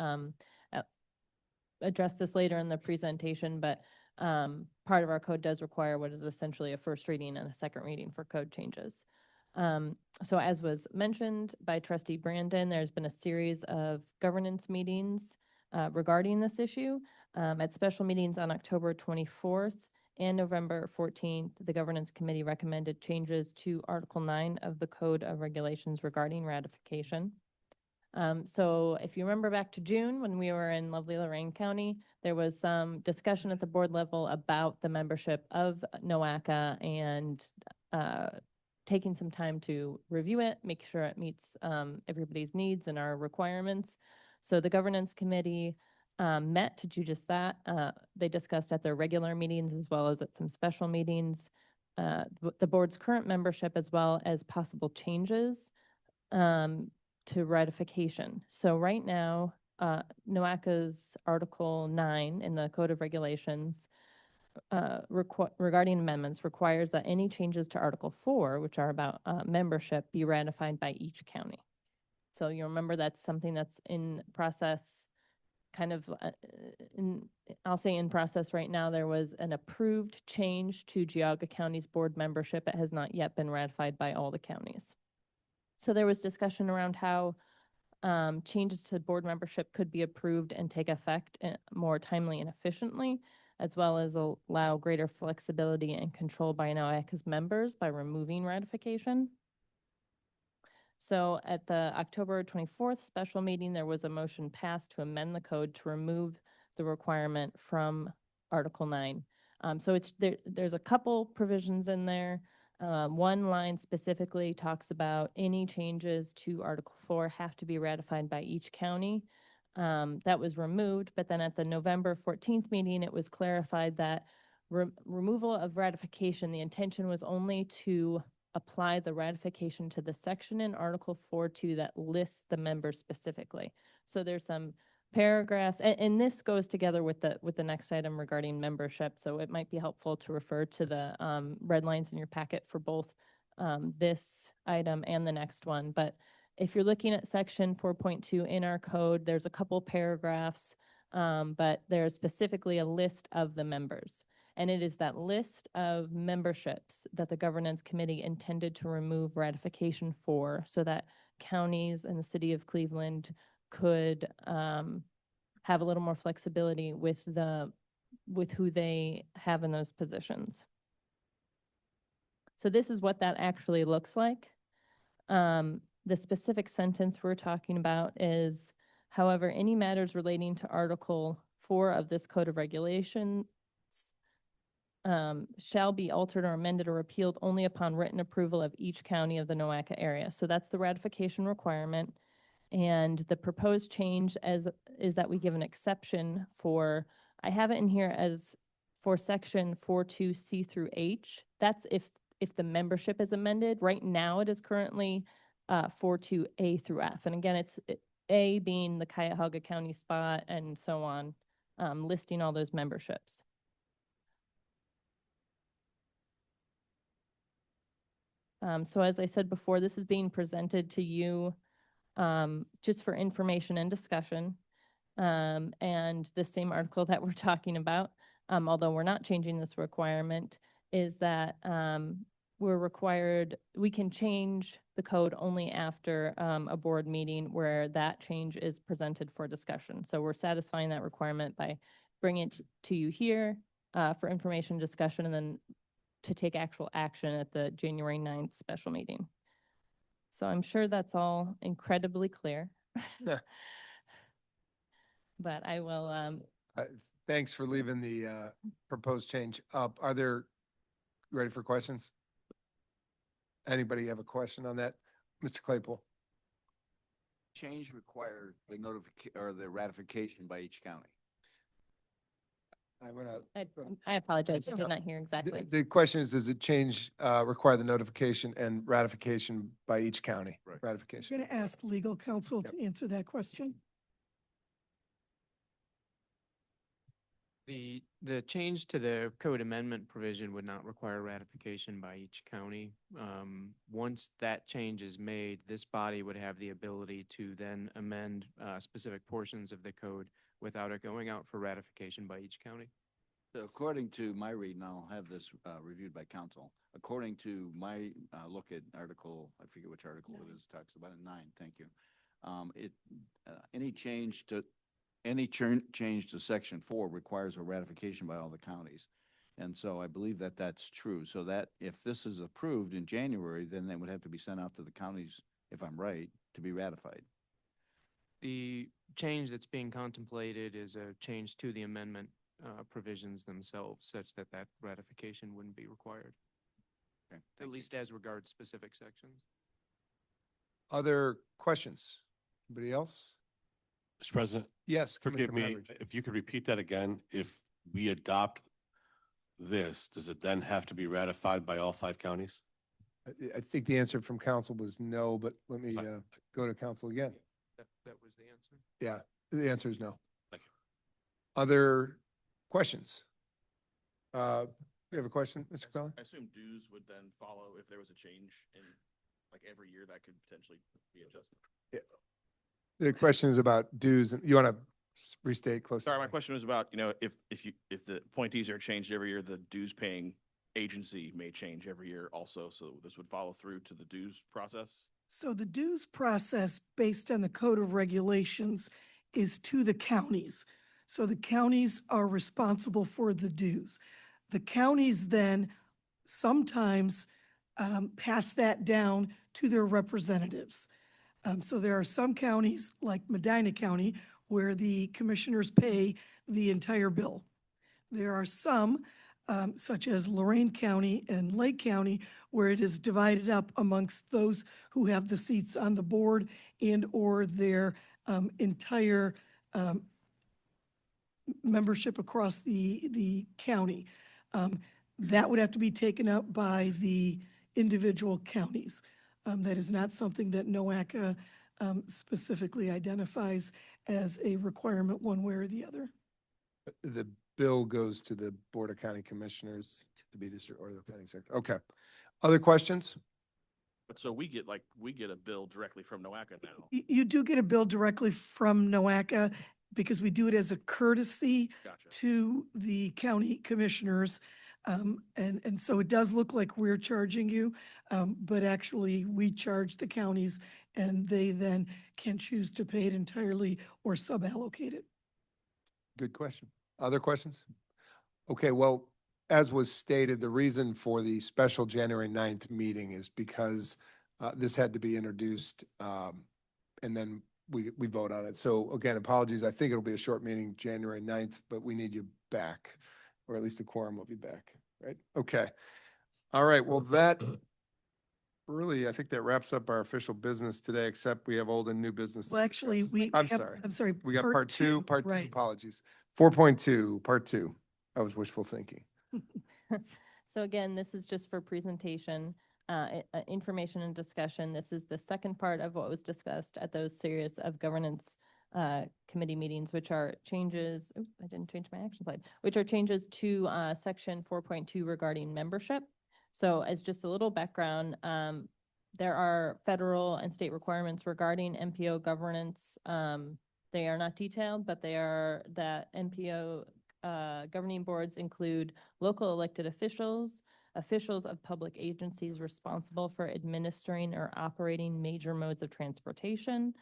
address this later in the presentation, but part of our code does require what is essentially a first reading and a second reading for code changes. So as was mentioned by Trustee Brandon, there's been a series of governance meetings regarding this issue. At special meetings on October 24th and November 14th, the Governance Committee recommended changes to Article 9 of the Code of Regulations regarding ratification. So if you remember back to June when we were in lovely Lorraine County, there was some discussion at the board level about the membership of NOACA and taking some time to review it, make sure it meets everybody's needs and our requirements. So the Governance Committee met to do just that. They discussed at their regular meetings as well as at some special meetings the board's current membership as well as possible changes to ratification. So right now, NOACA's Article 9 in the Code of Regulations regarding amendments requires that any changes to Article 4, which are about membership, be ratified by each county. So you remember that's something that's in process, kind of, I'll say in process right now. There was an approved change to Geauga County's board membership. It has not yet been ratified by all the counties. So there was discussion around how changes to board membership could be approved and take effect more timely and efficiently, as well as allow greater flexibility and control by NOACA's members by removing ratification. So at the October 24th special meeting, there was a motion passed to amend the code to remove the requirement from Article 9. So there's a couple provisions in there. One line specifically talks about any changes to Article 4 have to be ratified by each county. That was removed, but then at the November 14th meeting, it was clarified that removal of ratification, the intention was only to apply the ratification to the section in Article 4.2 that lists the members specifically. So there's some paragraphs, and this goes together with the next item regarding membership. So it might be helpful to refer to the red lines in your packet for both this item and the next one. But if you're looking at section 4.2 in our code, there's a couple paragraphs, but there's specifically a list of the members. And it is that list of memberships that the Governance Committee intended to remove ratification for, so that counties and the city of Cleveland could have a little more flexibility with who they have in those positions. So this is what that actually looks like. The specific sentence we're talking about is, however, any matters relating to Article 4 of this Code of Regulations shall be altered or amended or repealed only upon written approval of each county of the NOACA area. So that's the ratification requirement. And the proposed change is that we give an exception for, I have it in here as for section 42C through H. That's if the membership is amended. Right now, it is currently 42A through F. And again, it's A being the Cuyahoga County spot and so on, listing all those memberships. So as I said before, this is being presented to you just for information and discussion. And the same article that we're talking about, although we're not changing this requirement, is that we're required, we can change the code only after a board meeting where that change is presented for discussion. So we're satisfying that requirement by bringing it to you here for information discussion and then to take actual action at the January 9th special meeting. So I'm sure that's all incredibly clear. But I will, Thanks for leaving the proposed change up. Are there, ready for questions? Anybody have a question on that? Mr. Claypool? Change required the notification or the ratification by each county. I apologize, I did not hear exactly. The question is, does it change, require the notification and ratification by each county? Right. I'm Ratification. going to ask legal counsel to answer that question. The change to the code amendment provision would not require ratification by each county. Once that change is made, this body would have the ability to then amend specific portions of the code without it going out for ratification by each county. So according to my read, and I'll have this reviewed by council, according to my look at article, I forget which article it is, talks about it, 9, thank you. Any change to section 4 requires a ratification by all the counties. And so I believe that that's true. So that if this is approved in January, then it would have to be sent out to the counties, if I'm right, to be ratified. The change that's being contemplated is a change to the amendment provisions themselves such that that ratification wouldn't be required. Okay, At least as regards specific sections. Other questions? Anybody else? Mr. President? Yes. Forgive Commissioner me, Beveridge. if you could repeat that again. If we adopt this, does it then have to be ratified by all 5 counties? I think the answer from council was no, but let me go to council again. That was the answer. Yeah, the answer is no. Thank you. Other questions? We have a question, Mr. Queller? I assume dues would then follow if there was a change in, like, every year that could potentially be adjusted. Yeah. The question is about dues. You want to restate close? Sorry, my question was about, if the appointees are changed every year, the dues paying agency may change every year also. So this would follow through to the dues process? So the dues process based on the Code of Regulations is to the counties. So the counties are responsible for the dues. The counties then sometimes pass that down to their representatives. So there are some counties, like Medina County, where the commissioners pay the entire bill. There are some, such as Lorain County and Lake County, where it is divided up amongst those who have the seats on the board and or their entire membership across the county. That would have to be taken up by the individual counties. That is not something that NOACA specifically identifies as a requirement one way or the other. The bill goes to the Board of County Commissioners to be district or the planning sector. Okay. Other questions? But so we get a bill directly from NOACA now. You do get a bill directly from NOACA because we do it as a courtesy Gotcha. to the county commissioners. And so it does look like we're charging you, but actually we charge the counties and they then can choose to pay it entirely or sub-allocate it. Good question. Other questions? Okay, well, as was stated, the reason for the special January 9th meeting is because this had to be introduced, and then we vote on it. So again, apologies. I think it'll be a short meeting, January 9th, but we need you back, or at least a quorum will be back, right? Okay. All right, well, that really, I think that wraps up our official business today, except we have old and new business. to Well, actually, discuss. we I'm have- sorry. I'm sorry. We got part two, right. apologies. 4.2, part two. That was wishful thinking. So again, this is just for presentation, information and discussion. This is the second part of what was discussed at those series of governance committee meetings, which are changes, I didn't change my action slide, which are changes to section 4.2 regarding membership. So as just a little background, there are federal and state requirements regarding MPO governance. They are not detailed, but they are that MPO governing boards include local elected officials, officials of public agencies responsible for administering or operating major modes of transportation,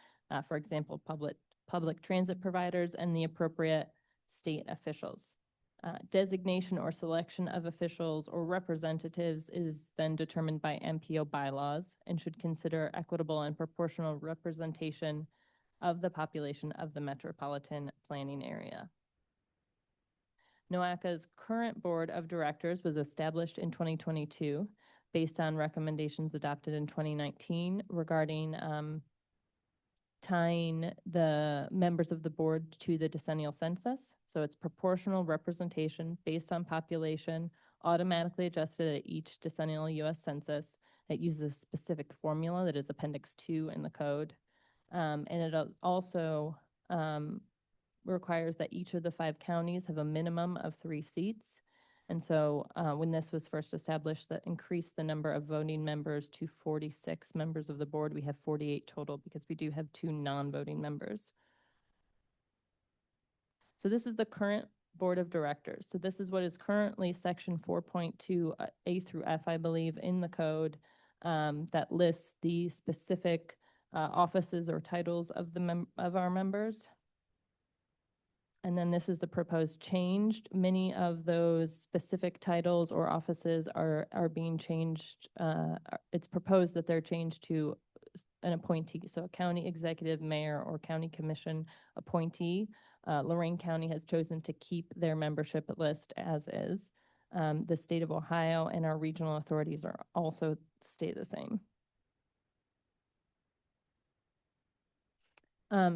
for example, public transit providers, and the appropriate state officials. Designation or selection of officials or representatives is then determined by MPO bylaws and should consider equitable and proportional representation of the population of the metropolitan planning area. NOACA's current board of directors was established in 2022 based on recommendations adopted in 2019 regarding tying the members of the board to the decennial census. So it's proportional representation based on population, automatically adjusted at each decennial U.S. Census. It uses a specific formula that is Appendix 2 in the code. And it also requires that each of the 5 counties have a minimum of 3 seats. And so when this was first established, that increased the number of voting members to 46 members of the board. We have 48 total because we do have 2 non-voting members. So this is the current board of directors. So this is what is currently section 4.2 A through F, I believe, in the code that lists the specific offices or titles of our members. And then this is the proposed change. Many of those specific titles or offices are being changed. It's proposed that they're changed to an appointee, so a county executive, mayor, or county commission appointee. Lorraine County has chosen to keep their membership list as is. The state of Ohio and our regional authorities are also stay the same.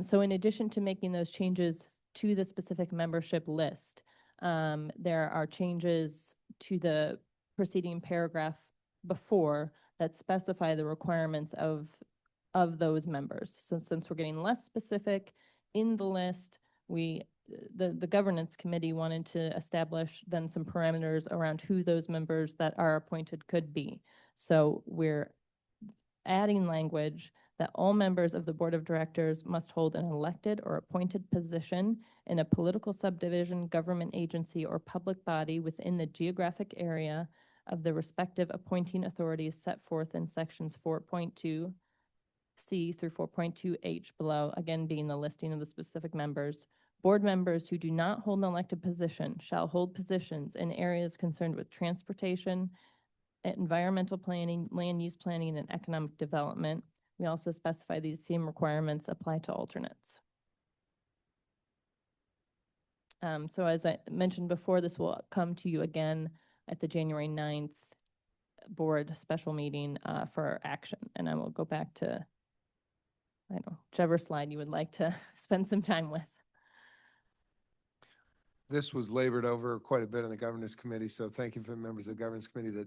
So in addition to making those changes to the specific membership list, there are changes to the preceding paragraph before that specify the requirements of those members. So since we're getting less specific in the list, the governance committee wanted to establish then some parameters around who those members that are appointed could be. So we're adding language that all members of the board of directors must hold an elected or appointed position in a political subdivision, government agency, or public body within the geographic area of the respective appointing authorities set forth in sections 4.2 C through 4.2 H below, again being the listing of the specific members. Board members who do not hold an elected position shall hold positions in areas concerned with transportation, environmental planning, land use planning, and economic development. We also specify these same requirements apply to alternates. So as I mentioned before, this will come to you again at the January 9th board special meeting for action. And I will go back to, I don't know, whichever slide you would like to spend some time with. This was labored over quite a bit in the governance committee, so thank you for the members of the governance committee that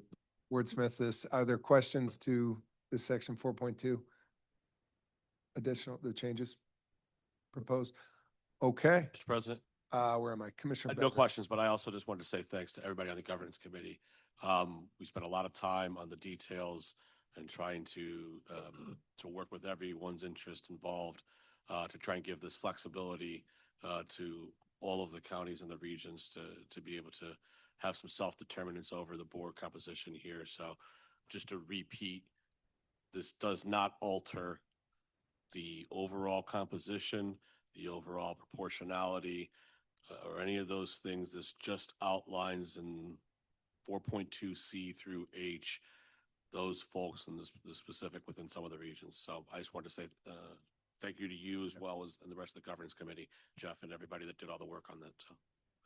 wordsmith this. Are there questions to this section 4.2? Additional, the changes proposed? Okay. Mr. President? Where am I? Commissioner No Becker. questions, but I also just wanted to say thanks to everybody on the governance committee. We spent a lot of time on the details and trying to work with everyone's interest involved to try and give this flexibility to all of the counties and the regions to be able to have some self-determinance over the board composition here. So just to repeat, this does not alter the overall composition, the overall proportionality, or any of those things. This just outlines in 4.2 C through H those folks and the specific within some of the regions. So I just wanted to say, thank you to you as well as and the rest of the governance committee, Jeff, and everybody that did all the work on that. So.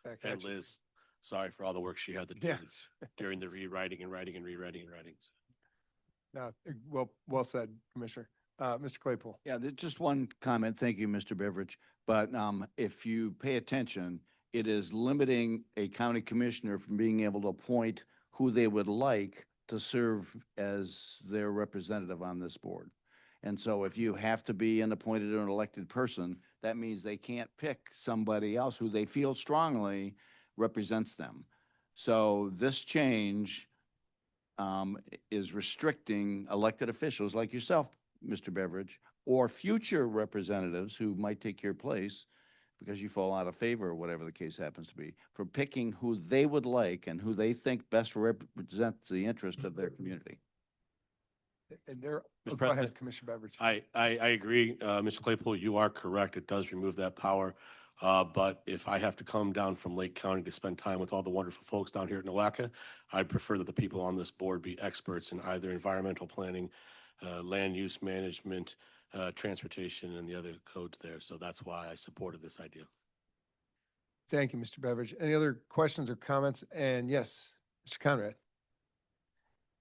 Back And at you. Liz, sorry for all the work she had to do Yes. during the rewriting and writing and rewriting and writing. No, well said, Commissioner. Mr. Claypool. Yeah, just one comment. Thank you, Mr. Beveridge. But if you pay attention, it is limiting a county commissioner from being able to appoint who they would like to serve as their representative on this board. And so if you have to be an appointed or an elected person, that means they can't pick somebody else who they feel strongly represents them. So this change is restricting elected officials like yourself, Mr. Beveridge, or future representatives who might take your place because you fall out of favor or whatever the case happens to be, from picking who they would like and who they think best represents the interest of their community. And there, Mr. go ahead, President, Commissioner Beveridge. I agree, Mr. Claypool, you are correct. It does remove that power. But if I have to come down from Lake County to spend time with all the wonderful folks down here at Nowaka, I'd prefer that the people on this board be experts in either environmental planning, land use management, transportation, and the other codes there. So that's why I supported this idea. Thank you, Mr. Beveridge. Any other questions or comments? And yes, Mr. Conrad.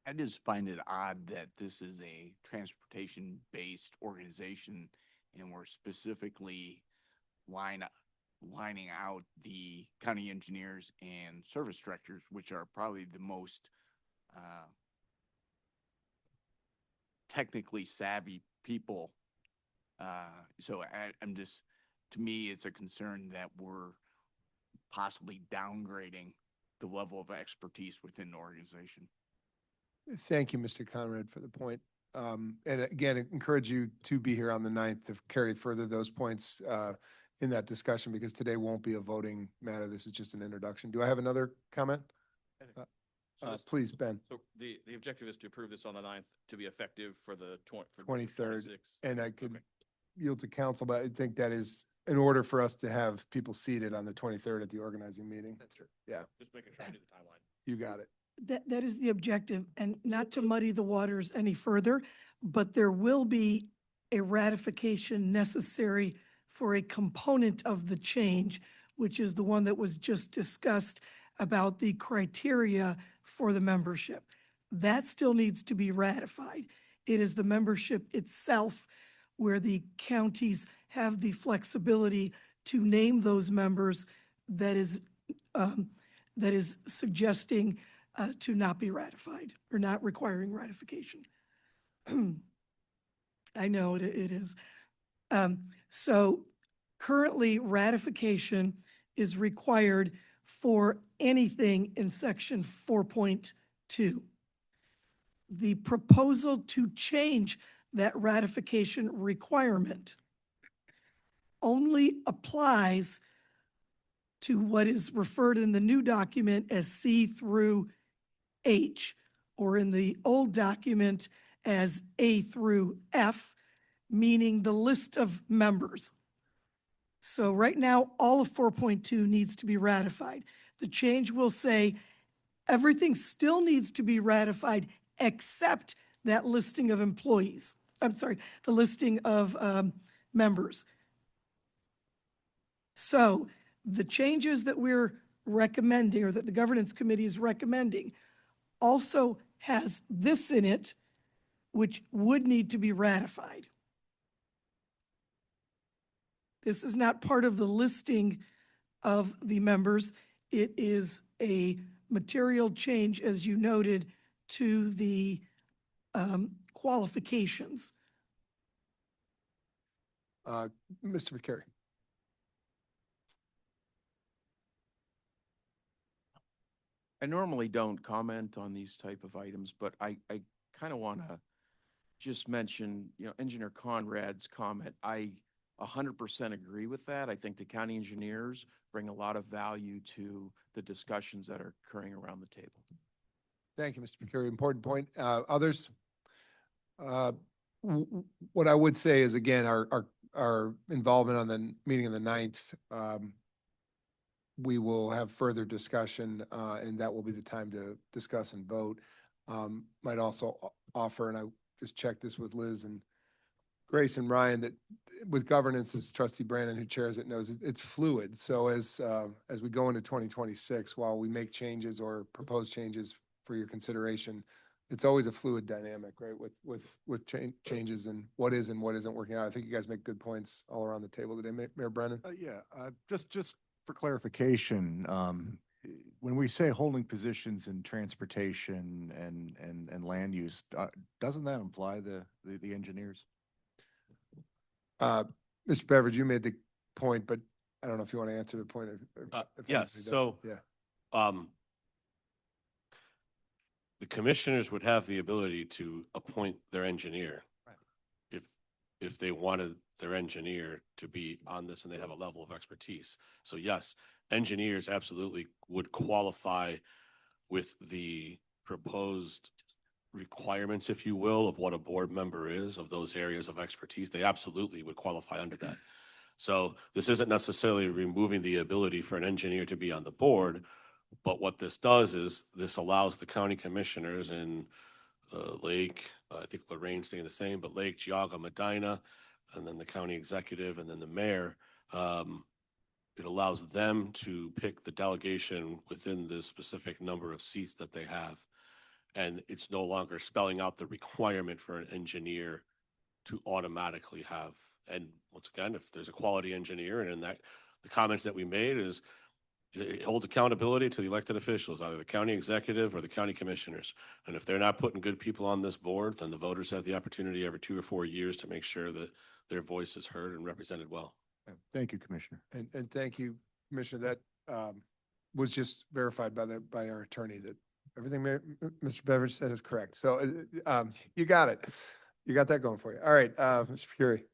I just find it odd that this is a transportation-based organization and we're specifically lining out the county engineers and service directors, which are probably the most technically savvy people. So I'm just, to me, it's a concern that we're possibly downgrading the level of expertise within the organization. Thank you, Mr. Conrad, for the point. And again, I encourage you to be here on the 9th to carry further those points in that discussion, because today won't be a voting matter. This is just an introduction. Do I have another comment? Please, Ben. So the objective is to approve this on the 9th to be effective for the 23rd. 26th. And I could yield to council, but I think that is in order for us to have people seated on the 23rd at the organizing meeting. That's true. Yeah, Just making sure I do the timeline. you got it. That is the objective, and not to muddy the waters any further, but there will be a ratification necessary for a component of the change, which is the one that was just discussed about the criteria for the membership. That still needs to be ratified. It is the membership itself where the counties have the flexibility to name those members that is suggesting to not be ratified or not requiring ratification. I know it is. So currently ratification is required for anything in section 4.2. The proposal to change that ratification requirement only applies to what is referred in the new document as C through H, or in the old document as A through F, meaning the list of members. So right now, all of 4.2 needs to be ratified. The change will say everything still needs to be ratified except that listing of employees. I'm sorry, the listing of members. So the changes that we're recommending, or that the governance committee is recommending, also has this in it, which would need to be ratified. This is not part of the listing of the members. It is a material change, as you noted, to the qualifications. Mr. McCary. I normally don't comment on these type of items, but I kind of want to just mention, Engineer Conrad's comment. I 100% agree with that. I think the county engineers bring a lot of value to the discussions that are occurring around the table. Thank you, Mr. McCary. Important point. Others? What I would say is, again, our involvement on the meeting on the 9th, we will have further discussion, and that will be the time to discuss and vote. Might also offer, and I just checked this with Liz and Grace and Ryan, that with governance, as trustee Brandon, who chairs it, knows, it's fluid. So as we go into 2026, while we make changes or propose changes for your consideration, it's always a fluid dynamic, right? With changes and what is and what isn't working out. I think you guys make good points all around the table today. Mayor Brennan? Just for clarification, when we say holding positions in transportation and land use, doesn't that imply the engineers? Mr. Beveridge, you made the point, but I don't know if you want to answer the point. Yes, so, Yeah. the commissioners would have the ability to appoint their engineer. If they wanted their engineer to be on this and they have a level of expertise. So yes, engineers absolutely would qualify with the proposed requirements, if you will, of what a board member is, of those areas of expertise. They absolutely would qualify under that. So this isn't necessarily removing the ability for an engineer to be on the board, but what this does is this allows the county commissioners in Lake, I think Lorraine's staying the same, but Lake, Geauga, Medina, and then the county executive, and then the mayor, it allows them to pick the delegation within the specific number of seats that they have. And it's no longer spelling out the requirement for an engineer to automatically have. And once again, if there's a quality engineer, and in that, the comments that we made is, it holds accountability to the elected officials, either the county executive or the county commissioners. And if they're not putting good people on this board, then the voters have the opportunity every 2 or 4 years to make sure that their voice is heard and represented well. Thank you, Commissioner. And thank you, Commissioner. That was just verified by our attorney, that everything Mr. Beveridge said is correct. So you got it. You got that going for you. All right, Mr. Fury.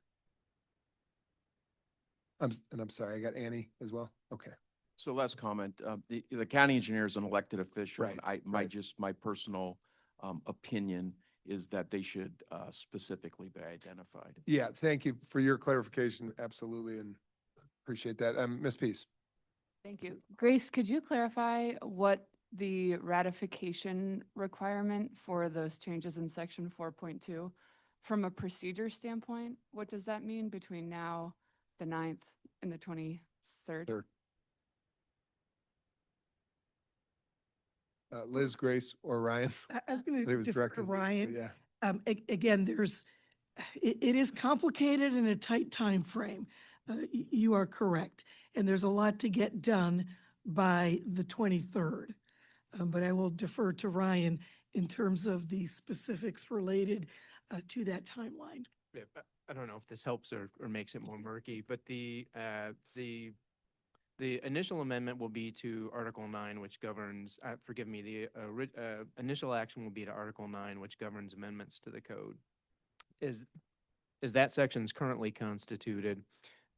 I'm sorry, I got Annie as well. Okay. So last comment, the county engineer is an elected official. Right, And my personal opinion is that they should specifically be identified. Yeah, thank you for your clarification. Absolutely, and appreciate that. Ms. Peace. Thank you. Grace, could you clarify what the ratification requirement for those changes in section 4.2 from a procedure standpoint? What does that mean between now, the 9th, and the 23rd? Liz, Grace, or Ryan? I was going It to was defer to directed- Ryan. Yeah. Again, it is complicated in a tight time frame. You are correct. And there's a lot to get done by the 23rd. But I will defer to Ryan in terms of the specifics related to that timeline. Yeah, I don't know if this helps or makes it more murky, but the initial amendment will be to Article 9, which governs, forgive me, the initial action will be to Article 9, which governs amendments to the code. As that section is currently constituted,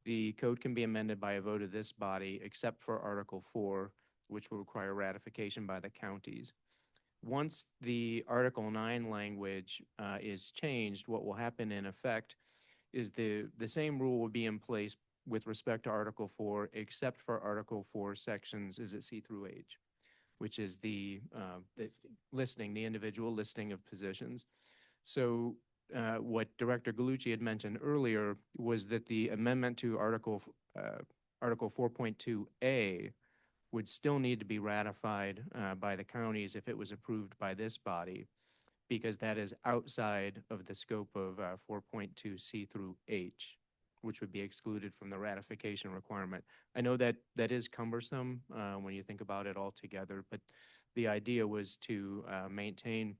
the code can be amended by a vote of this body, except for Article 4, which will require ratification by the counties. Once the Article 9 language is changed, what will happen in effect is the same rule will be in place with respect to Article 4, except for Article 4 sections, is it C through H, which is the listing, the individual listing of positions. So what Director Gallucci had mentioned earlier was that the amendment to Article 4.2A would still need to be ratified by the counties if it was approved by this body, because that is outside of the scope of 4.2C through H, which would be excluded from the ratification requirement. I know that that is cumbersome when you think about it all together, but the idea was to maintain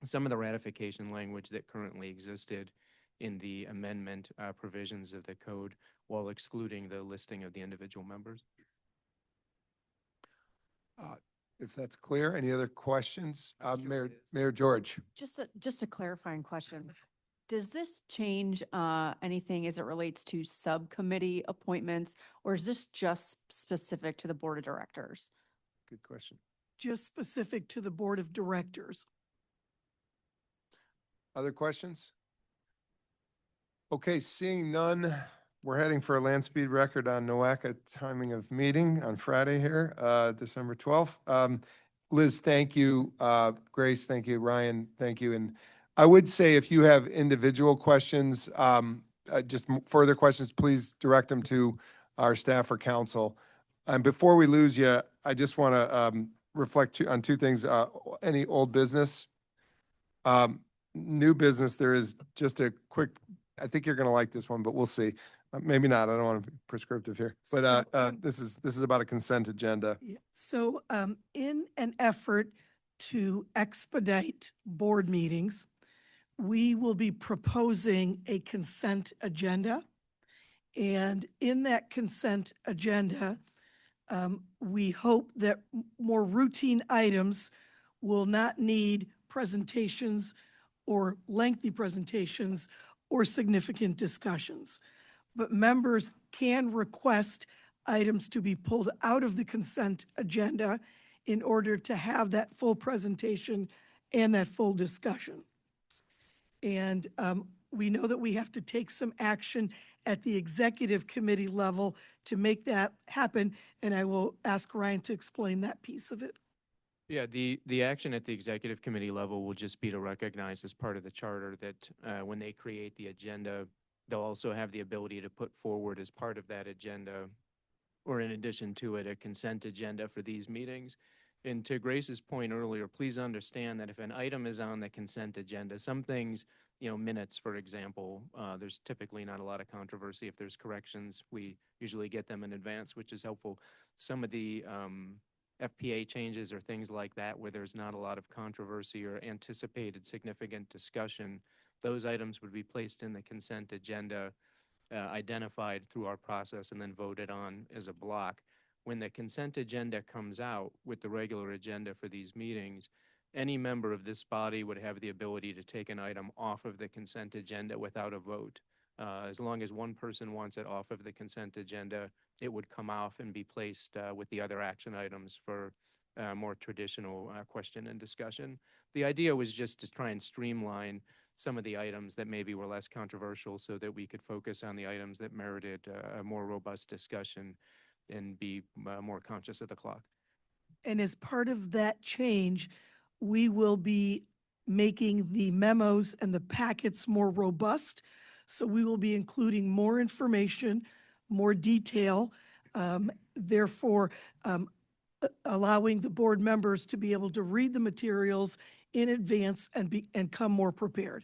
some of the ratification language that currently existed in the amendment provisions of the code while excluding the listing of the individual members. If that's clear, any other questions? Mayor George. Just a clarifying question. Does this change anything as it relates to subcommittee appointments, or is this just specific to the board of directors? Good question. Just specific to the board of directors. Other questions? Okay, seeing none, we're heading for a land speed record on NOACA timing of meeting on Friday here, December 12th. Liz, thank you. Grace, thank you. Ryan, thank you. And I would say if you have individual questions, further questions, please direct them to our staff or council. And before we lose you, I just want to reflect on two things. Any old business, new business, there is just a quick, I think you're going to like this one, but we'll see. Maybe not. I don't want to be prescriptive here, but this is about a consent agenda. Yeah. So in an effort to expedite board meetings, we will be proposing a consent agenda. And in that consent agenda, we hope that more routine items will not need presentations or lengthy presentations or significant discussions. But members can request items to be pulled out of the consent agenda in order to have that full presentation and that full discussion. And we know that we have to take some action at the executive committee level to make that happen. And I will ask Ryan to explain that piece of it. Yeah, the action at the executive committee level will just be to recognize as part of the charter that when they create the agenda, they'll also have the ability to put forward as part of that agenda, or in addition to it, a consent agenda for these meetings. And to Grace's point earlier, please understand that if an item is on the consent agenda, some things, minutes, for example, there's typically not a lot of controversy. If there's corrections, we usually get them in advance, which is helpful. Some of the FPA changes or things like that where there's not a lot of controversy or anticipated significant discussion, those items would be placed in the consent agenda, identified through our process, and then voted on as a block. When the consent agenda comes out with the regular agenda for these meetings, any member of this body would have the ability to take an item off of the consent agenda without a vote. As long as one person wants it off of the consent agenda, it would come off and be placed with the other action items for more traditional question and discussion. The idea was just to try and streamline some of the items that maybe were less controversial so that we could focus on the items that merited a more robust discussion and be more conscious of the clock. And as part of that change, we will be making the memos and the packets more robust. So we will be including more information, more detail, therefore allowing the board members to be able to read the materials in advance and come more prepared.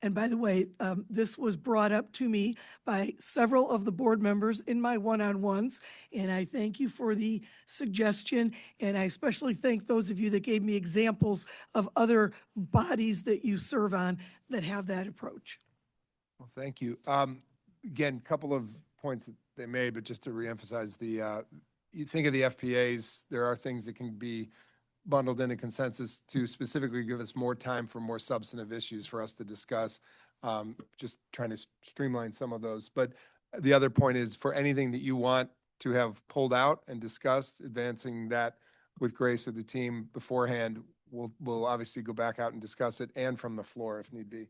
And by the way, this was brought up to me by several of the board members in my one-on-ones, and I thank you for the suggestion. And I especially thank those of you that gave me examples of other bodies that you serve on that have that approach. Well, thank you. Again, a couple of points that they made, but just to reemphasize you think of the FPAs, there are things that can be bundled into consensus to specifically give us more time for more substantive issues for us to discuss, just trying to streamline some of those. But the other point is for anything that you want to have pulled out and discussed, advancing that with Grace or the team beforehand, we'll obviously go back out and discuss it and from the floor if need be.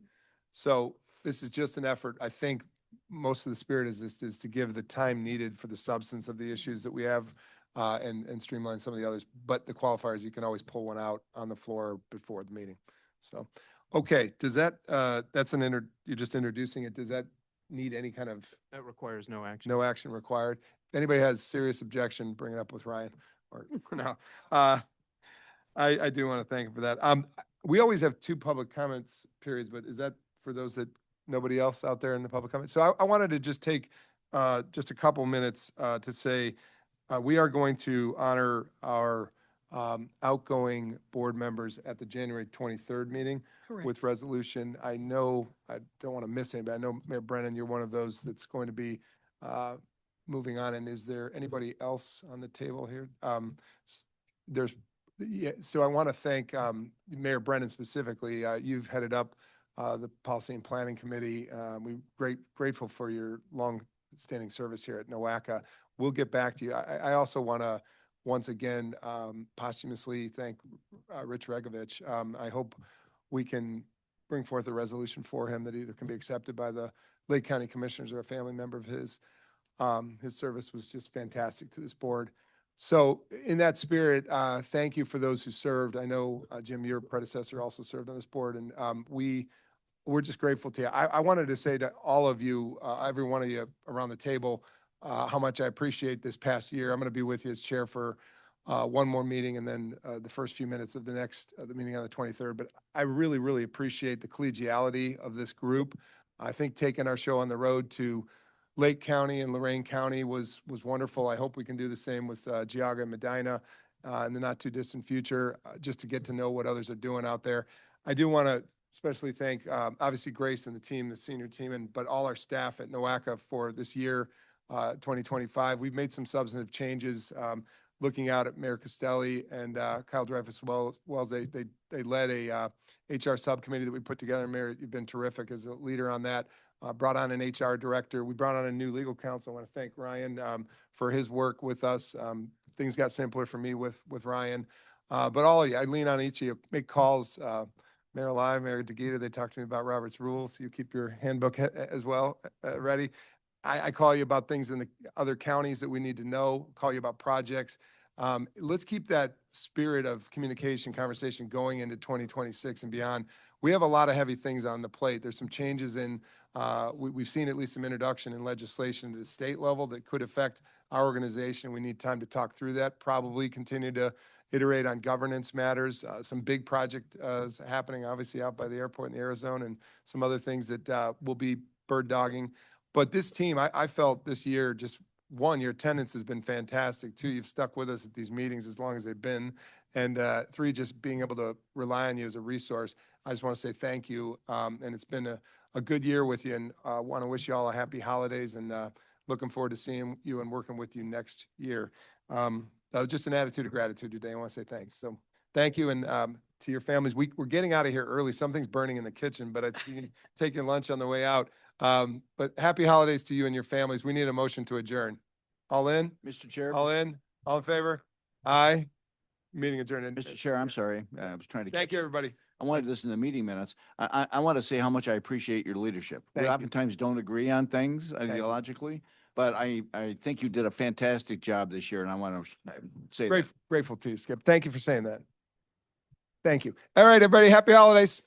So this is just an effort. I think most of the spirit is to give the time needed for the substance of the issues that we have and streamline some of the others. But the qualifiers, you can always pull one out on the floor before the meeting. So, okay, does that, you're just introducing it. Does that need any kind of? That requires no action. No action required. If anybody has serious objection, bring it up with Ryan or no. I do want to thank him for that. We always have 2 public comments periods, but is that for those that nobody else out there in the public comment? So I wanted to just take just a couple minutes to say we are going to honor our outgoing board members at the January 23rd meeting. Correct. With resolution. I know, I don't want to miss anybody. I know Mayor Brennan, you're one of those that's going to be moving on. And is there anybody else on the table here? So I want to thank Mayor Brennan specifically. You've headed up the Policy and Planning Committee. We're grateful for your long-standing service here at NOACA. We'll get back to you. I also want to once again posthumously thank Rich Regovich. I hope we can bring forth a resolution for him that either can be accepted by the Lake County Commissioners or a family member of his. His service was just fantastic to this board. So in that spirit, thank you for those who served. I know, Jim, your predecessor also served on this board, and we're just grateful to you. I wanted to say to all of you, every one of you around the table, how much I appreciate this past year. I'm going to be with you as chair for one more meeting and then the first few minutes of the next, the meeting on the 23rd. But I really, really appreciate the collegiality of this group. I think taking our show on the road to Lake County and Lorain County was wonderful. I hope we can do the same with Geauga and Medina in the not too distant future, just to get to know what others are doing out there. I do want to especially thank obviously Grace and the team, the senior team, but all our staff at NOACA for this year, 2025. We've made some substantive changes. Looking out at Mayor Castelli and Kyle Dreyfus Wells, they led a HR subcommittee that we put together. Mayor, you've been terrific as a leader on that. Brought on an HR director. We brought on a new legal counsel. I want to thank Ryan for his work with us. Things got simpler for me with Ryan. But all of you, I lean on each of you. Make calls. Mayor Live, Mayor DeGita, they talked to me about Robert's rules. You keep your handbook as well ready. I call you about things in the other counties that we need to know, call you about projects. Let's keep that spirit of communication, conversation going into 2026 and beyond. We have a lot of heavy things on the plate. There's some changes in, we've seen at least some introduction in legislation at the state level that could affect our organization. We need time to talk through that, probably continue to iterate on governance matters. Some big project happening, obviously, out by the airport in the Arizona, and some other things that will be bird dogging. But this team, I felt this year, just one, your attendance has been fantastic. Two, you've stuck with us at these meetings as long as they've been. And three, just being able to rely on you as a resource. I just want to say thank you. And it's been a good year with you, and want to wish you all a happy holidays, and looking forward to seeing you and working with you next year. Just an attitude of gratitude today. I want to say thanks. So thank you. And to your families, we're getting out of here early. Something's burning in the kitchen, but it's taking lunch on the way out. But happy holidays to you and your families. We need a motion to adjourn. All in? Mr. Chair. All in? All in favor? Aye. Meeting adjourned. Mr. Chair, I'm sorry. I was trying to. Thank you, everybody. I wanted this in the meeting minutes. I want to say how much I appreciate your leadership. We oftentimes don't agree on things ideologically, but I think you did a fantastic job this year, and I want to say that. Grateful to you, Skip. Thank you for saying that. Thank you. All right, everybody. Happy holidays.